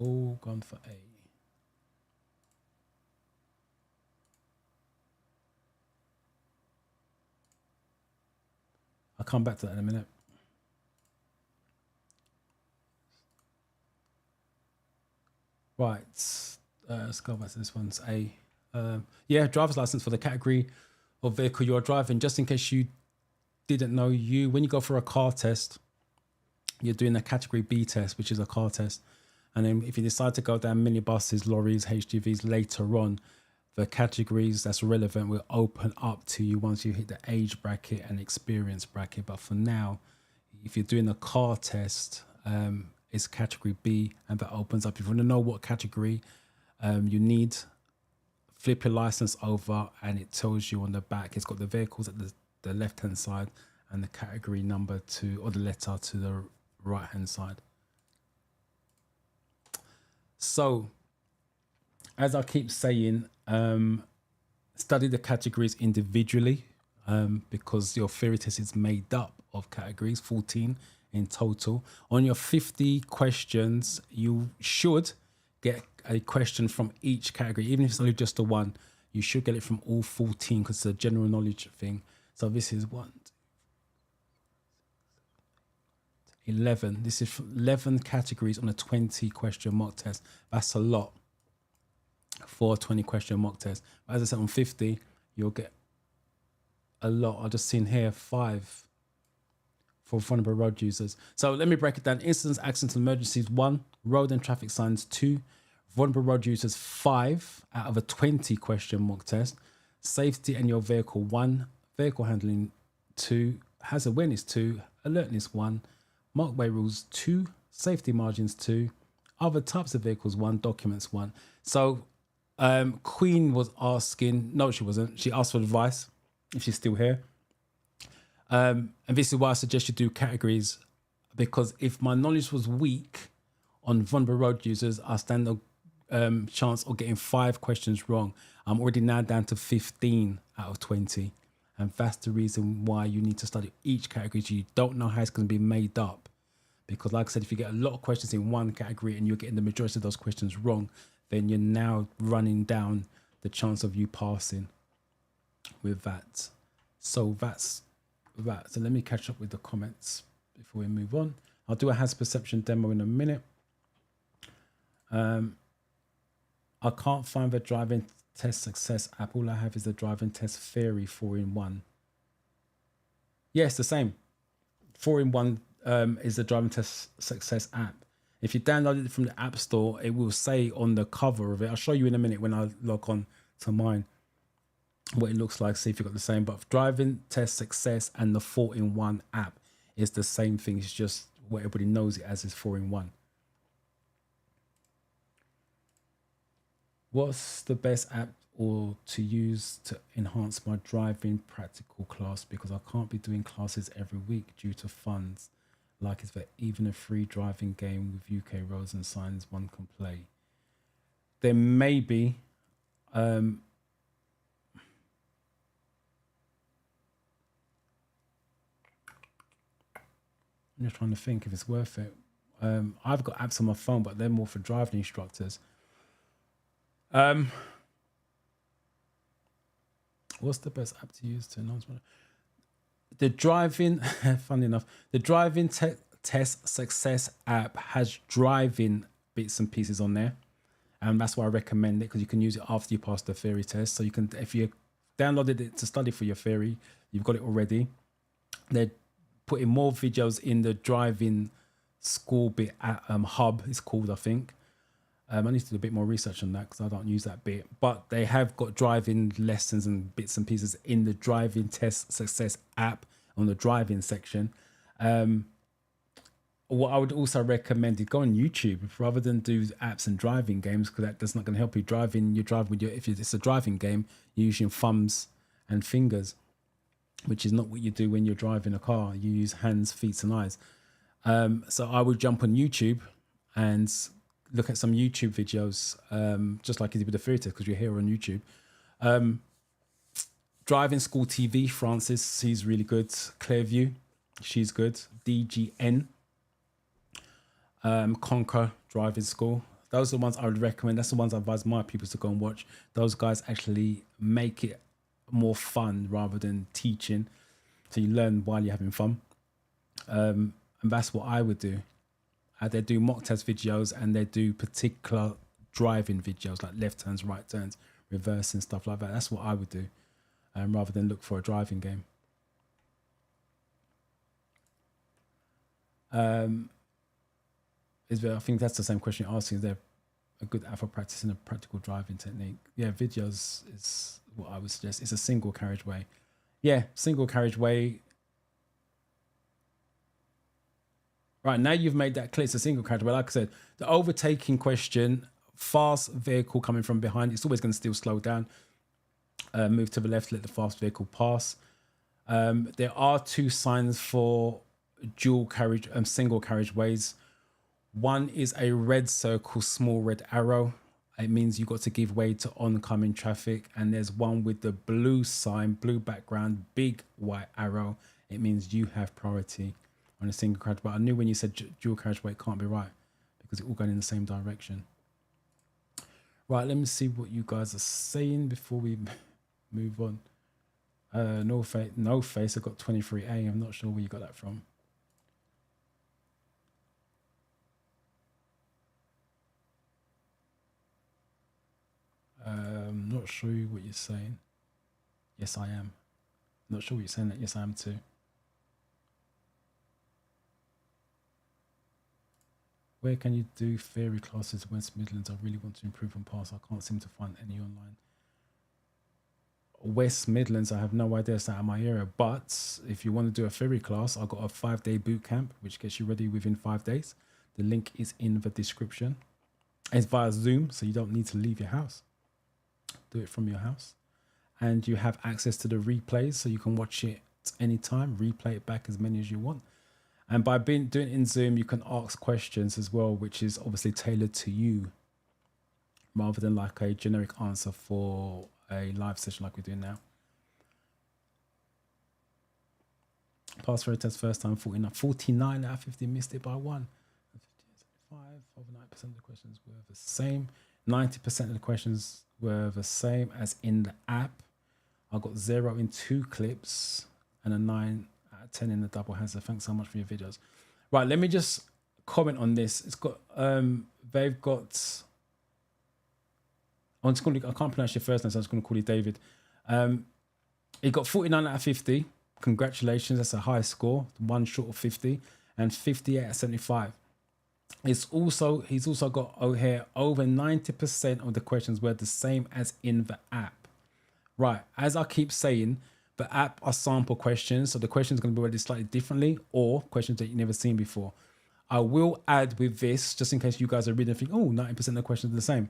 Speaker 1: All gone for A. I'll come back to that in a minute. Right, let's go back to this one's A. Yeah, driver's license for the category of vehicle you're driving. Just in case you didn't know, when you go for a car test, you're doing a category B test, which is a car test. And then if you decide to go down minibuses, lorries, HGVs later on, the categories that's relevant will open up to you once you hit the age bracket and experience bracket. But for now, if you're doing a car test, it's category B, and that opens up. If you want to know what category you need, flip your license over and it tells you on the back. It's got the vehicles at the left-hand side and the category number or the letter to the right-hand side. So, as I keep saying, study the categories individually because your theory test is made up of categories, 14 in total. On your 50 questions, you should get a question from each category. Even if it's only just the one, you should get it from all 14 because it's a general knowledge thing. So this is 11. This is 11 categories on a 20 question mock test. That's a lot for a 20 question mock test. But as I said, on 50, you'll get a lot. I've just seen here 5 for vulnerable road users. So let me break it down. Incidents, accidents, and emergencies, 1. Road and traffic signs, 2. Vulnerable road users, 5 out of a 20 question mock test. Safety and your vehicle, 1. Vehicle handling, 2. Hazard awareness, 2. Alertness, 1. Motorway rules, 2. Safety margins, 2. Other types of vehicles, 1. Documents, 1. So Queen was asking, no, she wasn't. She asked for advice, if she's still here. And this is why I suggest you do categories, because if my knowledge was weak on vulnerable road users, I stand a chance of getting 5 questions wrong. I'm already now down to 15 out of 20. And that's the reason why you need to study each category. So you don't know how it's going to be made up. Because like I said, if you get a lot of questions in one category and you're getting the majority of those questions wrong, then you're now running down the chance of you passing with that. So that's that. So let me catch up with the comments before we move on. I'll do a hazard perception demo in a minute. I can't find the driving test success app. All I have is the driving test theory 4-in-1. Yeah, it's the same. 4-in-1 is the driving test success app. If you download it from the App Store, it will say on the cover of it. I'll show you in a minute when I log on to mine what it looks like, see if you've got the same. But driving test success and the 4-in-1 app is the same thing. It's just what everybody knows it as is 4-in-1. What's the best app or to use to enhance my driving practical class? Because I can't be doing classes every week due to funds. Like it's even a free driving game with UK roads and signs one can play. There may be. I'm just trying to think if it's worth it. I've got apps on my phone, but they're more for driving instructors. What's the best app to use to announce? The driving, funny enough, the driving test success app has driving bits and pieces on there. And that's why I recommend it, because you can use it after you pass the theory test. So you can, if you downloaded it to study for your theory, you've got it already. They're putting more videos in the driving school bit at hub, it's called, I think. I need to do a bit more research on that because I don't use that bit. But they have got driving lessons and bits and pieces in the driving test success app on the driving section. What I would also recommend is go on YouTube rather than do apps and driving games, because that's not going to help you. You're driving with if it's a driving game, you're using thumbs and fingers, which is not what you do when you're driving a car. You use hands, feet, and eyes. So I would jump on YouTube and look at some YouTube videos, just like you did with the theory test, because you're here on YouTube. Driving School TV, Francis, she's really good. Clearview, she's good. DGN. Conquer Driving School. Those are the ones I would recommend. That's the ones I advise my people to go and watch. Those guys actually make it more fun rather than teaching, so you learn while you're having fun. And that's what I would do. They do mock test videos and they do particular driving videos like left turns, right turns, reverse and stuff like that. That's what I would do, rather than look for a driving game. I think that's the same question you're asking. Is there a good app for practicing a practical driving technique? Yeah, videos is what I would suggest. It's a single carriageway. Yeah, single carriageway. Right, now you've made that clear. It's a single carriageway. Like I said, the overtaking question, fast vehicle coming from behind, it's always going to still slow down. Move to the left, let the fast vehicle pass. There are two signs for dual carriage and single carriageways. One is a red circle, small red arrow. It means you've got to give way to oncoming traffic. And there's one with the blue sign, blue background, big white arrow. It means you have priority on a single carriageway. But I knew when you said dual carriageway, it can't be right because it's all going in the same direction. Right, let me see what you guys are saying before we move on. No face. I got 23A. I'm not sure where you got that from. Not sure what you're saying. Yes, I am. Not sure what you're saying. That yes, I am too. Where can you do theory classes in West Midlands? I really want to improve and pass. I can't seem to find any online. West Midlands, I have no idea. It's out of my area. But if you want to do a theory class, I've got a 5-day boot camp, which gets you ready within 5 days. The link is in the description. It's via Zoom, so you don't need to leave your house. Do it from your house. And you have access to the replays, so you can watch it anytime, replay it back as many as you want. And by doing it in Zoom, you can ask questions as well, which is obviously tailored to you, rather than like a generic answer for a live session like we're doing now. Passed theory test first time, 49 out of 50, missed it by 1. 50, 75, over 9% of the questions were the same. 90% of the questions were the same as in the app. I got 0 in 2 clips and a 9 out of 10 in the double hazard. Thanks so much for your videos. Right, let me just comment on this. It's got they've got, I can't pronounce your first name, so I'm just going to call you David. He got 49 out of 50. Congratulations, that's a high score. 1 short of 50, and 58 out of 75. He's also got here over 90% of the questions were the same as in the app. Right, as I keep saying, the app are sample questions, so the questions are going to be worded slightly differently, or questions that you've never seen before. I will add with this, just in case you guys are reading and think, oh, 90% of the questions are the same.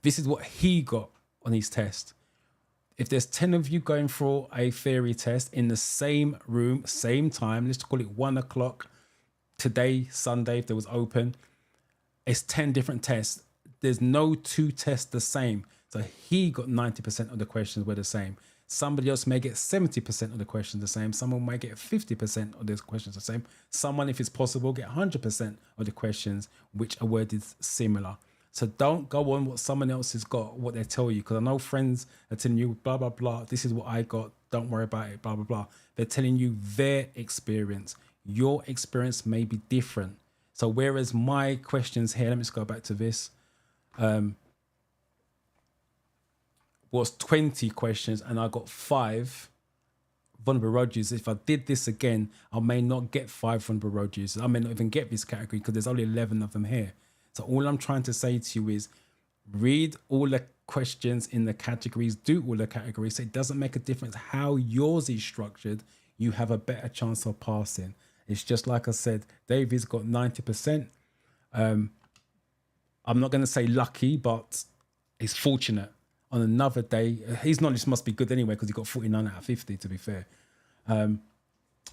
Speaker 1: This is what he got on his test. If there's 10 of you going for a theory test in the same room, same time, let's call it 1 o'clock today, Sunday, if there was open, it's 10 different tests. There's no 2 tests the same. So he got 90% of the questions were the same. Somebody else may get 70% of the questions the same. Someone might get 50% of those questions the same. Someone, if it's possible, get 100% of the questions which are worded similar. So don't go on what someone else has got, what they tell you. Because I know friends are telling you, blah, blah, blah. This is what I got. Don't worry about it, blah, blah, blah. They're telling you their experience. Your experience may be different. So whereas my questions here, let me just go back to this, was 20 questions and I got 5 vulnerable road users. If I did this again, I may not get 5 vulnerable road users. I may not even get this category because there's only 11 of them here. So all I'm trying to say to you is read all the questions in the categories, do all the categories. So it doesn't make a difference how yours is structured. You have a better chance of passing. It's just like I said, David's got 90%. I'm not going to say lucky, but he's fortunate. On another day, his knowledge must be good anyway because he got 49 out of 50, to be fair. But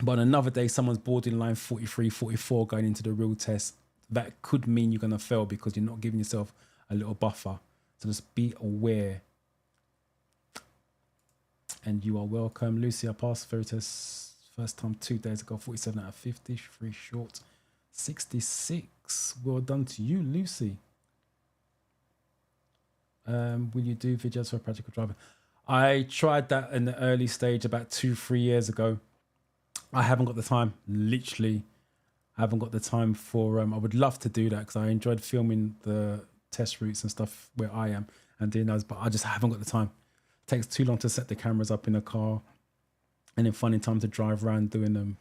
Speaker 1: on another day, someone's borderline 43, 44 going into the real test. That could mean you're going to fail because you're not giving yourself a little buffer. So just be aware. And you are welcome. Lucy, I passed ferry test first time 2 days ago, 47 out of 50, 3 short, 66. Well done to you, Lucy. Will you do videos for practical driving? I tried that in the early stage about 2-3 years ago. I haven't got the time, literally. I haven't got the time for, I would love to do that because I enjoyed filming the test routes and stuff where I am and doing those, but I just haven't got the time. It takes too long to set the cameras up in a car and then finding time to drive around doing them.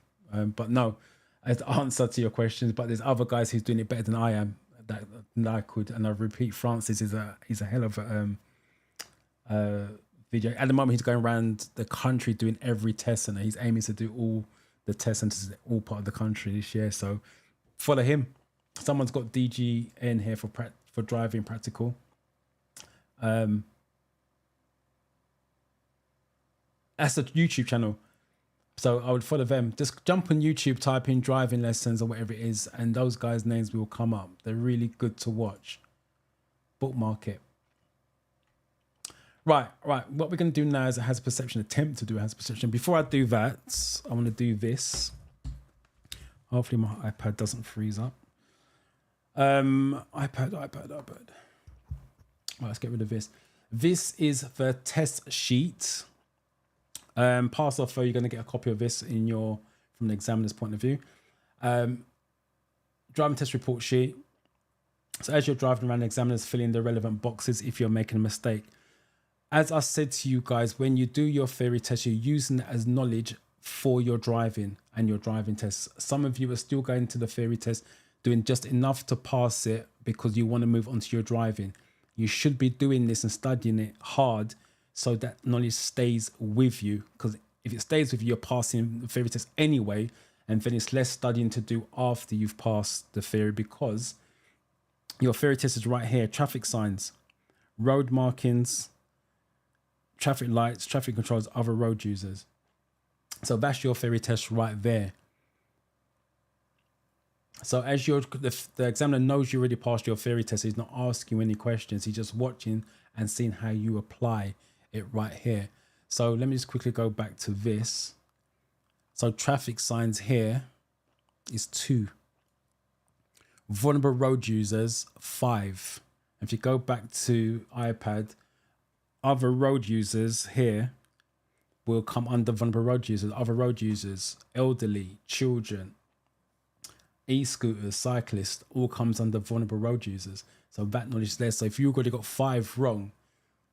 Speaker 1: But no, as the answer to your questions, but there's other guys who's doing it better than I am that I could. And I repeat, Francis is a hell of a video. At the moment, he's going around the country doing every test and he's aiming to do all the test centers all part of the country this year. So follow him. Someone's got DGN here for driving practical. That's a YouTube channel. So I would follow them. Just jump on YouTube, type in driving lessons or whatever it is, and those guys' names will come up. They're really good to watch. Bookmark it. Right. What we're going to do now is a hazard perception, attempt to do a hazard perception. Before I do that, I want to do this. Hopefully my iPad doesn't freeze up. iPad. Right, let's get rid of this. This is the test sheet. Pass or fail, you're going to get a copy of this from the examiner's point of view. Driving test report sheet. So as you're driving around, the examiners fill in the relevant boxes if you're making a mistake. As I said to you guys, when you do your theory test, you're using it as knowledge for your driving and your driving tests. Some of you are still going to the theory test, doing just enough to pass it because you want to move on to your driving. You should be doing this and studying it hard so that knowledge stays with you. Because if it stays with you, you're passing the theory test anyway, and then it's less studying to do after you've passed the theory because your theory test is right here. Traffic signs, road markings, traffic lights, traffic controls, other road users. So that's your theory test right there. So as the examiner knows you already passed your theory test, he's not asking you any questions. He's just watching and seeing how you apply it right here. So let me just quickly go back to this. So traffic signs here is 2. Vulnerable road users, 5. If you go back to iPad, other road users here will come under vulnerable road users. Other road users, elderly, children, e-scooters, cyclists, all comes under vulnerable road users. So that knowledge is there. So if you've already got 5 wrong,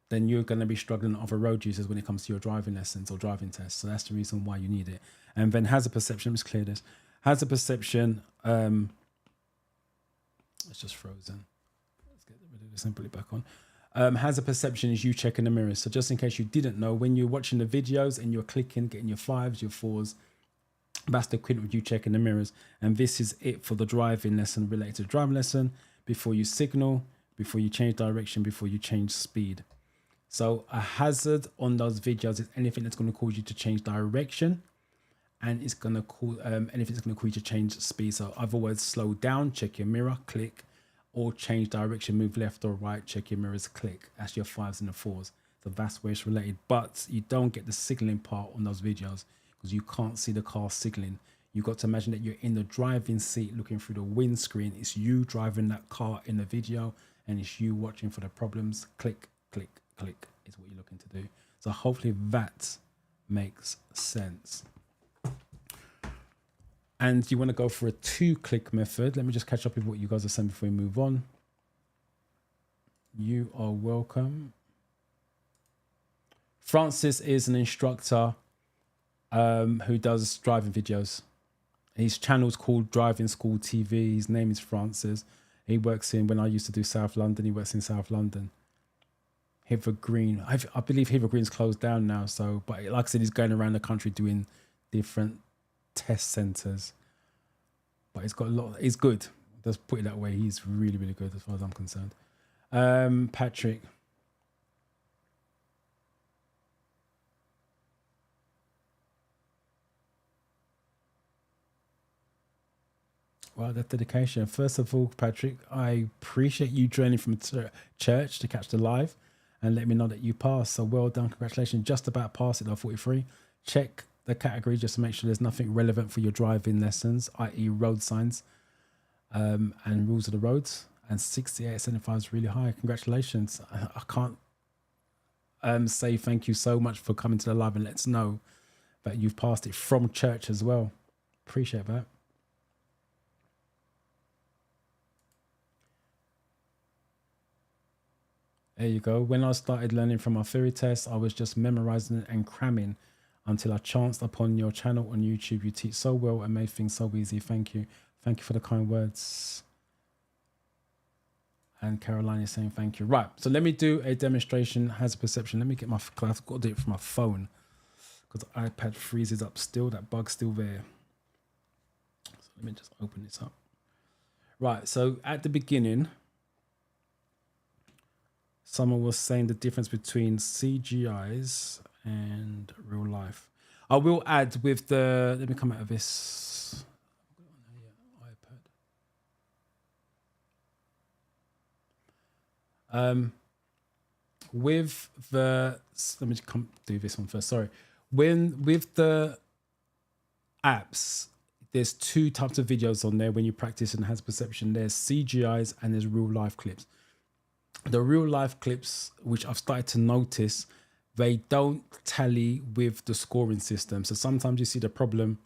Speaker 1: then you're going to be struggling with other road users when it comes to your driving lessons or driving tests. So that's the reason why you need it. And then hazard perception, let's clear this. Hazard perception, it's just frozen. Let's get rid of this and put it back on. Hazard perception is you checking the mirrors. So just in case you didn't know, when you're watching the videos and you're clicking, getting your 5s, your 4s, that's the equivalent of you checking the mirrors. And this is it for the driving lesson related to driving lesson. Before you signal, before you change direction, before you change speed. So a hazard on those videos is anything that's going to cause you to change direction, and it's going to cause anything that's going to cause you to change speed. So other words, slow down, check your mirror, click, or change direction, move left or right, check your mirrors, click. That's your 5s and the 4s. So that's where it's related. But you don't get the signaling part on those videos because you can't see the car signaling. You've got to imagine that you're in the driving seat looking through the windscreen. It's you driving that car in the video, and it's you watching for the problems. Click, click, click is what you're looking to do. So hopefully that makes sense. And you want to go for a 2-click method. Let me just catch up with what you guys are saying before we move on. You are welcome. Francis is an instructor who does driving videos. His channel's called Driving School TV. His name is Francis. He works in, when I used to do South London, he works in South London. Hither Green. I believe Hither Green's closed down now. So, but like I said, he's going around the country doing different test centres. But he's got a lot. He's good. Let's put it that way. He's really, really good as far as I'm concerned. Patrick. Well, that dedication. First of all, Patrick, I appreciate you joining from church to catch the live and let me know that you passed. So well done. Congratulations. Just about passed it, 43. Check the category just to make sure there's nothing relevant for your driving lessons, i.e. road signs and rules of the roads. And 68.75 is really high. Congratulations. I can't say thank you so much for coming to the live and let us know that you've passed it from church as well. Appreciate that. There you go. When I started learning from my theory test, I was just memorizing and cramming until I chanced upon your channel on YouTube. You teach so well and made things so easy. Thank you. Thank you for the kind words. And Caroline is saying thank you. Right. So let me do a demonstration. Hazard perception. Let me get my, I've got to do it from my phone because the iPad freezes up still. That bug's still there. So let me just open this up. Right. So at the beginning, someone was saying the difference between CGIs and real life. I will add with the, let me come out of this iPad. With the, let me come do this one first. Sorry. With the apps, there's 2 types of videos on there when you practice and has perception. There's CGIs and there's real life clips. The real life clips, which I've started to notice, they don't tally with the scoring system. So sometimes you see the problem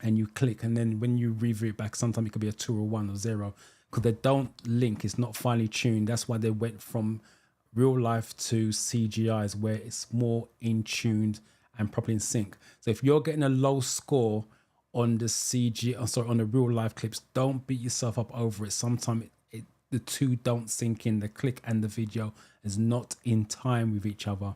Speaker 1: and you click, and then when you review it back, sometimes it could be a 2 or 1 or 0 because they don't link. It's not finely tuned. That's why they went from real life to CGIs, where it's more in tuned and properly in sync. So if you're getting a low score on the on the real life clips, don't beat yourself up over it. Sometimes the 2 don't sync in. The click and the video is not in time with each other.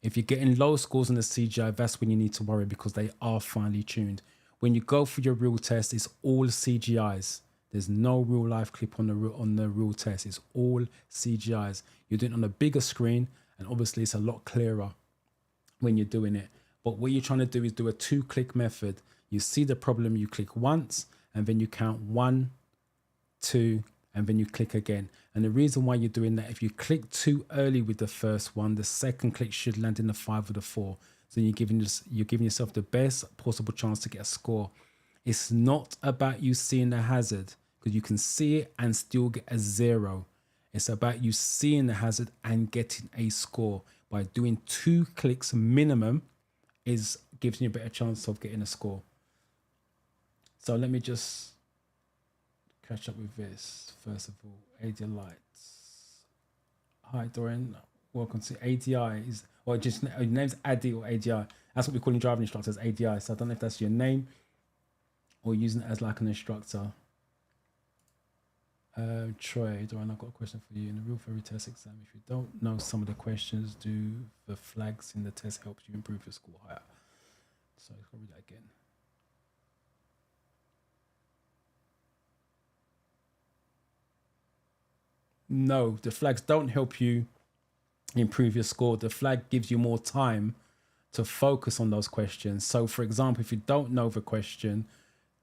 Speaker 1: If you're getting low scores on the CGI, that's when you need to worry because they are finely tuned. When you go for your real test, it's all CGIs. There's no real life clip on the real test. It's all CGIs. You're doing it on a bigger screen, and obviously it's a lot clearer when you're doing it. But what you're trying to do is do a 2-click method. You see the problem, you click once, and then you count 1, 2, and then you click again. And the reason why you're doing that, if you click too early with the first one, the second click should land in the 5 or the 4. So you're giving yourself the best possible chance to get a score. It's not about you seeing the hazard, because you can see it and still get a 0. It's about you seeing the hazard and getting a score. By doing 2 clicks minimum gives you a better chance of getting a score. So let me just catch up with this. First of all, ADI lights. Hi Dorian, welcome to ADI. Or just your name's Adi or ADI. That's what we call in driving instructors, ADI. So I don't know if that's your name or using it as like an instructor. Troy, Dorian, I've got a question for you. In the real theory test exam, if you don't know some of the questions, do the flags in the test help you improve your score higher? So let's go read that again. No, the flags don't help you improve your score. The flag gives you more time to focus on those questions. So for example, if you don't know the question,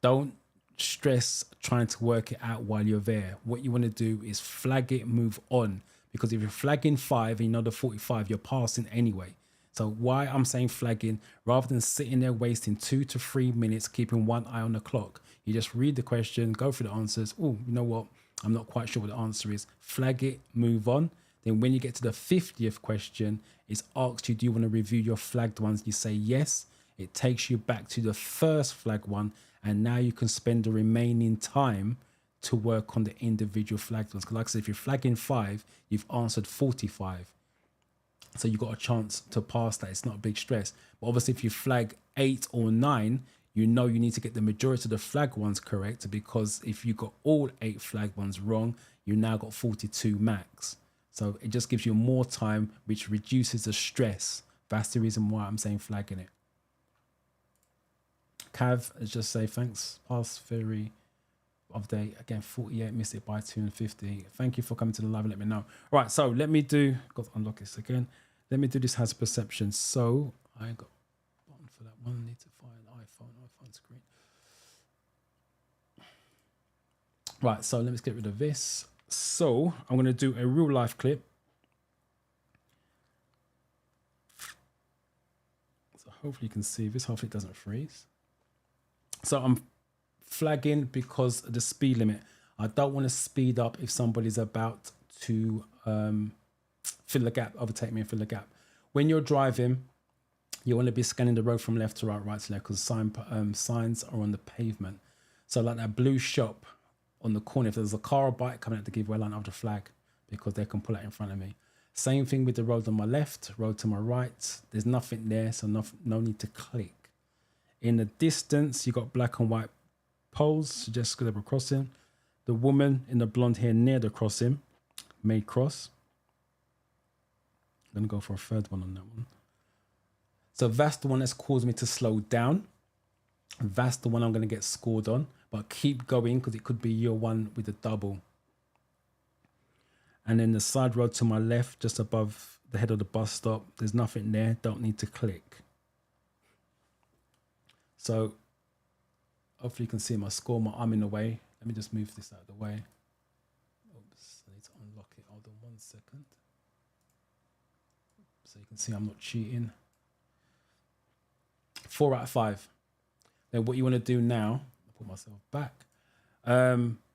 Speaker 1: don't stress trying to work it out while you're there. What you want to do is flag it, move on. Because if you're flagging 5 and you know the 45, you're passing anyway. So why I'm saying flagging, rather than sitting there wasting 2 to 3 minutes, keeping one eye on the clock, you just read the question, go through the answers. Oh, you know what? I'm not quite sure what the answer is. Flag it, move on. Then when you get to the 50th question, it's asked you, do you want to review your flagged ones? You say yes. It takes you back to the first flag one, and now you can spend the remaining time to work on the individual flagged ones. Because like I said, if you're flagging 5, you've answered 45. So you've got a chance to pass that. It's not a big stress. But obviously, if you flag 8 or 9, you know you need to get the majority of the flag ones correct, because if you got all 8 flag ones wrong, you now got 42 max. So it just gives you more time, which reduces the stress. That's the reason why I'm saying flagging it. Cav, let's just say thanks. Past theory update again, 48, missed it by 250. Thank you for coming to the live and let me know. All right, so let me do, got to unlock this again. Let me do this has perception. So I got button for that one. Need to find iPhone screen. Right, so let's get rid of this. So I'm going to do a real life clip. So hopefully you can see this. Hopefully it doesn't freeze. So I'm flagging because of the speed limit. I don't want to speed up if somebody's about to fill the gap, overtake me and fill the gap. When you're driving, you want to be scanning the road from left to right, right to left, because signs are on the pavement. So like that blue shop on the corner, if there's a car or bike coming out to give way, line, I have to flag because they can pull out in front of me. Same thing with the road on my left, road to my right. There's nothing there, so no need to click. In the distance, you got black and white poles, suggest zebra crossing. The woman in the blonde hair near the crossing may cross. I'm gonna go for a third one on that one. So that's the one that's caused me to slow down. That's the one I'm gonna get scored on, but keep going because it could be your one with a double. And then the side road to my left, just above the head of the bus stop, there's nothing there, don't need to click. So hopefully you can see my score, my arm in the way. Let me just move this out of the way. Oops, I need to unlock it. Hold on 1 second. So you can see I'm not cheating. 4 out of 5. Then what you want to do now, I'll put myself back,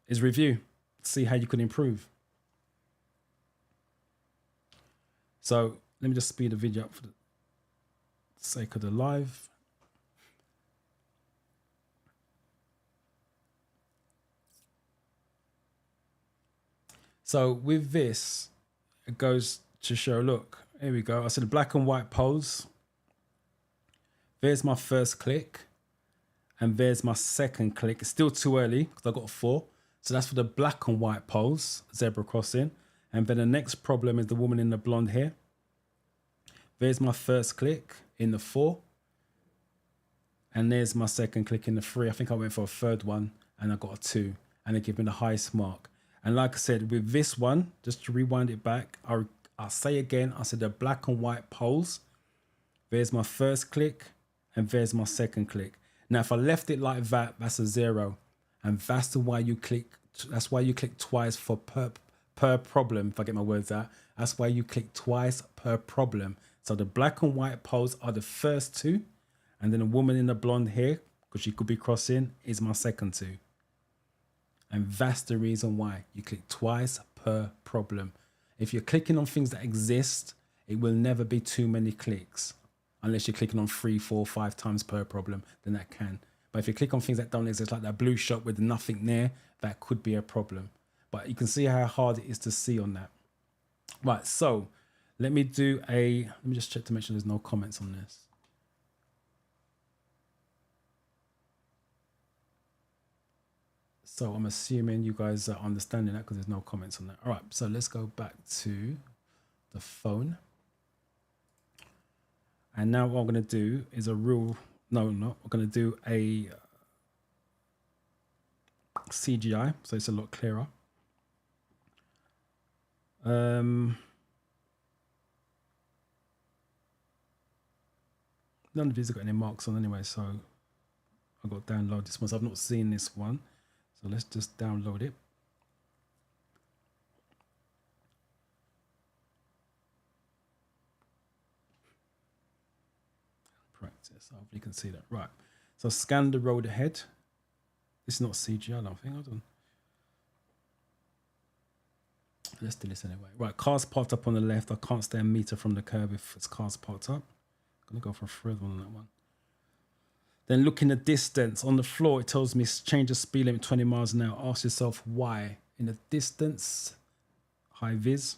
Speaker 1: is review. See how you can improve. So let me just speed the video up for the sake of the live. So with this, it goes to show, look, here we go. I said the black and white poles. There's my first click. And there's my second click. It's still too early because I got 4. So that's for the black and white poles, zebra crossing. And then the next problem is the woman in the blonde hair. There's my first click in the 4. And there's my second click in the 3. I think I went for a third one and I got a 2. And they give me the highest mark. And like I said, with this one, just to rewind it back, I'll say again, I said the black and white poles. There's my first click and there's my second click. Now, if I left it like that, that's a 0. And that's why you click. That's why you click twice for per problem, if I get my words out. That's why you click twice per problem. So the black and white poles are the first 2. And then a woman in the blonde hair, because she could be crossing, is my second 2. And that's the reason why you click twice per problem. If you're clicking on things that exist, it will never be too many clicks. Unless you're clicking on 3, 4, 5 times per problem, then that can. But if you click on things that don't exist, like that blue shop with nothing there, that could be a problem. But you can see how hard it is to see on that. Right, so let me just check to make sure there's no comments on this. So I'm assuming you guys are understanding that because there's no comments on that. All right, so let's go back to the phone. And now what I'm going to do is I'm going to do a CGI, so it's a lot clearer. None of these have got any marks on anyway, so I've got to download this one. So I've not seen this one. So let's just download it. Practice. Hopefully you can see that. Right. So scan the road ahead. This is not CGI, I don't think. Hold on. Let's do this anyway. Right, cars parked up on the left. I can't stay a meter from the curb if it's cars parked up. I'm going to go for a third one on that one. Then look in the distance. On the floor, it tells me change the speed limit 20 miles an hour. Ask yourself why. In the distance, high vis.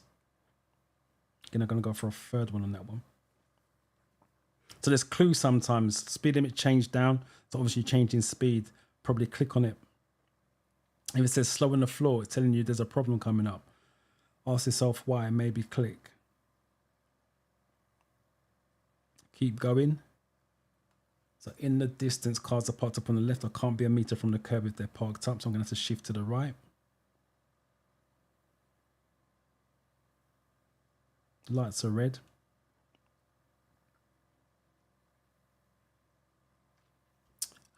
Speaker 1: Again, I'm going to go for a third one on that one. So there's clues sometimes. Speed limit change down. So obviously changing speed. Probably click on it. If it says slow on the floor, it's telling you there's a problem coming up. Ask yourself why. Maybe click. Keep going. So in the distance, cars are parked up on the left. I can't be a meter from the curb if they're parked up. So I'm going to have to shift to the right. Lights are red.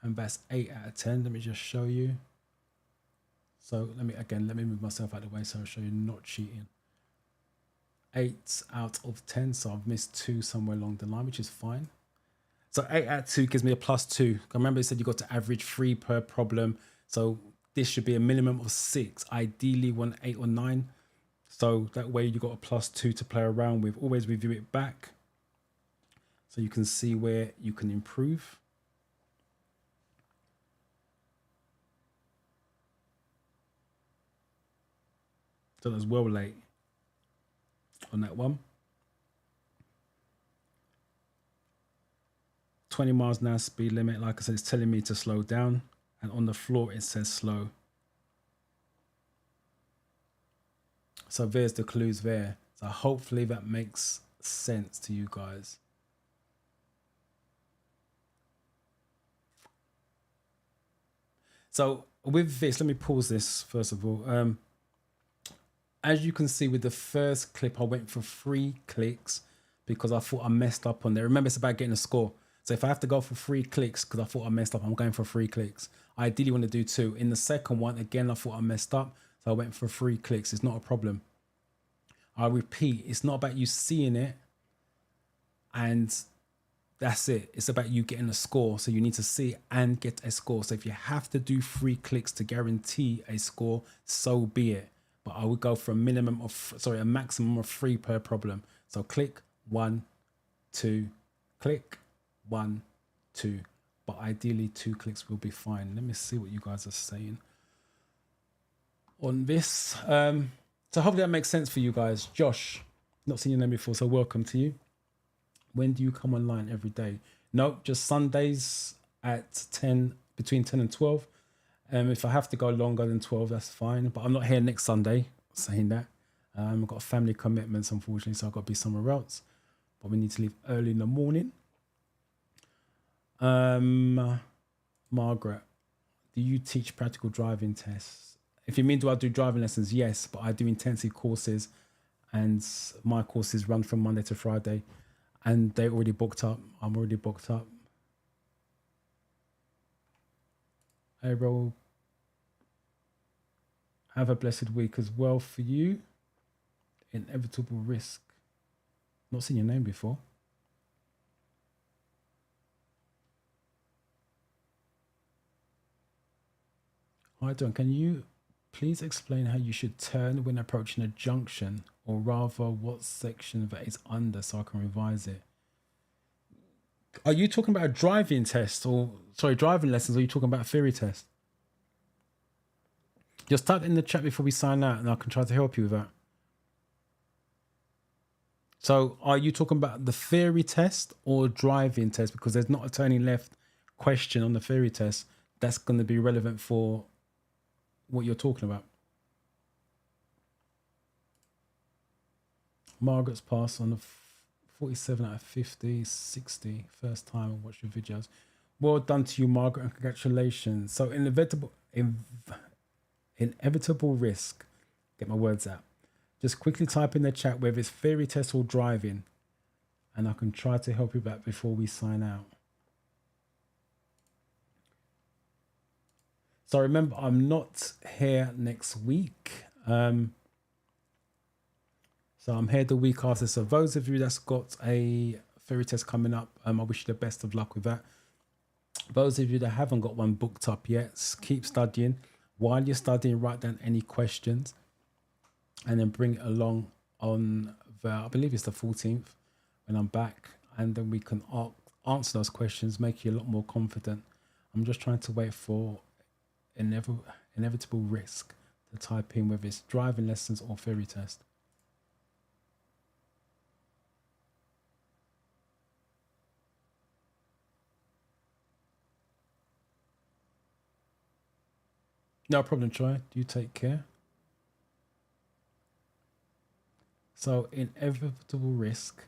Speaker 1: And that's 8 out of 10. Let me just show you. So let me move myself out of the way so I'll show you not cheating. 8 out of 10. So I've missed 2 somewhere along the line, which is fine. So 8 out of 2 gives me a +2. I remember it said you got to average 3 per problem. So this should be a minimum of 6. Ideally, 1, 8 or 9. So that way you got a +2 to play around with. Always review it back so you can see where you can improve. So that's well late on that one. 20 miles an hour speed limit. Like I said, it's telling me to slow down. And on the floor, it says slow. So there's the clues there. So hopefully that makes sense to you guys. So with this, let me pause this first of all. As you can see with the first clip, I went for 3 clicks because I thought I messed up on there. Remember, it's about getting a score. So if I have to go for 3 clicks because I thought I messed up, I'm going for 3 clicks. I ideally want to do 2. In the second one, again, I thought I messed up. So I went for 3 clicks. It's not a problem. I repeat, it's not about you seeing it and that's it. It's about you getting a score. So you need to see it and get a score. So if you have to do 3 clicks to guarantee a score, so be it. But I would go for a maximum of 3 per problem. So click 1, 2, click 1, 2. But ideally 2 clicks will be fine. Let me see what you guys are saying on this. So hopefully that makes sense for you guys. Josh, not seen your name before, so welcome to you. When do you come online every day? No, just Sundays at 10, between 10 and 12. If I have to go longer than 12, that's fine. But I'm not here next Sunday, saying that. I've got family commitments, unfortunately, so I've got to be somewhere else. But we need to leave early in the morning. Margaret, do you teach practical driving tests? If you mean do I do driving lessons, yes, but I do intensive courses and my courses run from Monday to Friday and they're already booked up. I'm already booked up. Hey, bro. Have a blessed week as well for you. Inevitable risk. Not seen your name before. Hi, Don. Can you please explain how you should turn when approaching a junction, or rather what section that is under so I can revise it? Are you talking about a driving test or, sorry, driving lessons, or are you talking about a theory test? Just type in the chat before we sign out and I can try to help you with that. So are you talking about the theory test or driving test? Because there's not a turning left question on the theory test that's going to be relevant for what you're talking about. Margaret's passed on the 47 out of 50, 60, first time I watched your videos. Well done to you, Margaret, and congratulations. So inevitable risk. Get my words out. Just quickly type in the chat whether it's theory test or driving, and I can try to help you back before we sign out. So remember, I'm not here next week. So I'm here the week after. So those of you that's got a theory test coming up, I wish you the best of luck with that. Those of you that haven't got one booked up yet, keep studying. While you're studying, write down any questions. and then bring it along on the, I believe it's the 14th when I'm back, and then we can answer those questions, make you a lot more confident. I'm just trying to wait for inevitable risk to type in, whether it's driving lessons or theory test. No problem, Troy. You take care. So inevitable risk.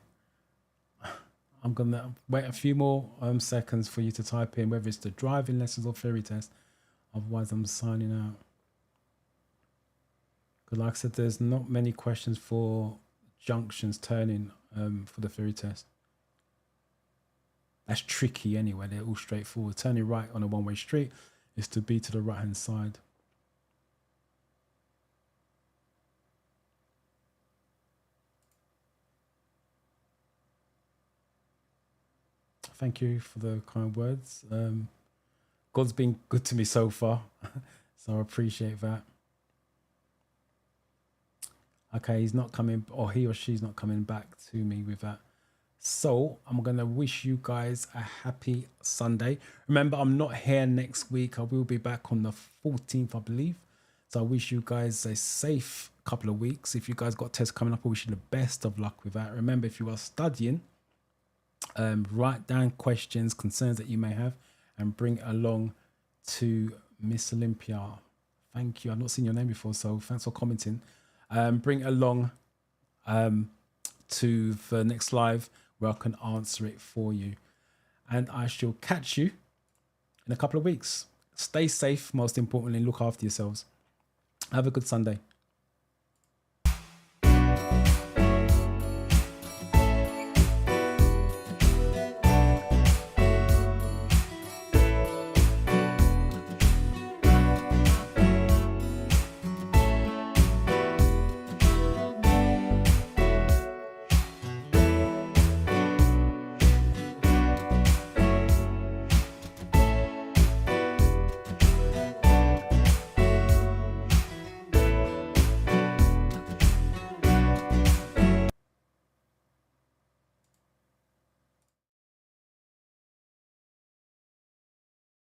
Speaker 1: I'm gonna wait a few more seconds for you to type in whether it's the driving lessons or theory test. Otherwise, I'm signing out. Because like I said, there's not many questions for junctions turning for the theory test. That's tricky anyway. They're all straightforward. Turning right on a one-way street is to be to the right-hand side. Thank you for the kind words. God's been good to me so far, so I appreciate that. Okay, he's not coming, or he or she's not coming back to me with that. So I'm going to wish you guys a happy Sunday. Remember, I'm not here next week. I will be back on the 14th, I believe. So I wish you guys a safe couple of weeks. If you guys got tests coming up, I wish you the best of luck with that. Remember, if you are studying, write down questions, concerns that you may have, and bring it along to Miss Olympia. Thank you. I've not seen your name before, so thanks for commenting. Bring it along to the next live where I can answer it for you. And I shall catch you in a couple of weeks. Stay safe, most importantly, look after yourselves. Have a good Sunday.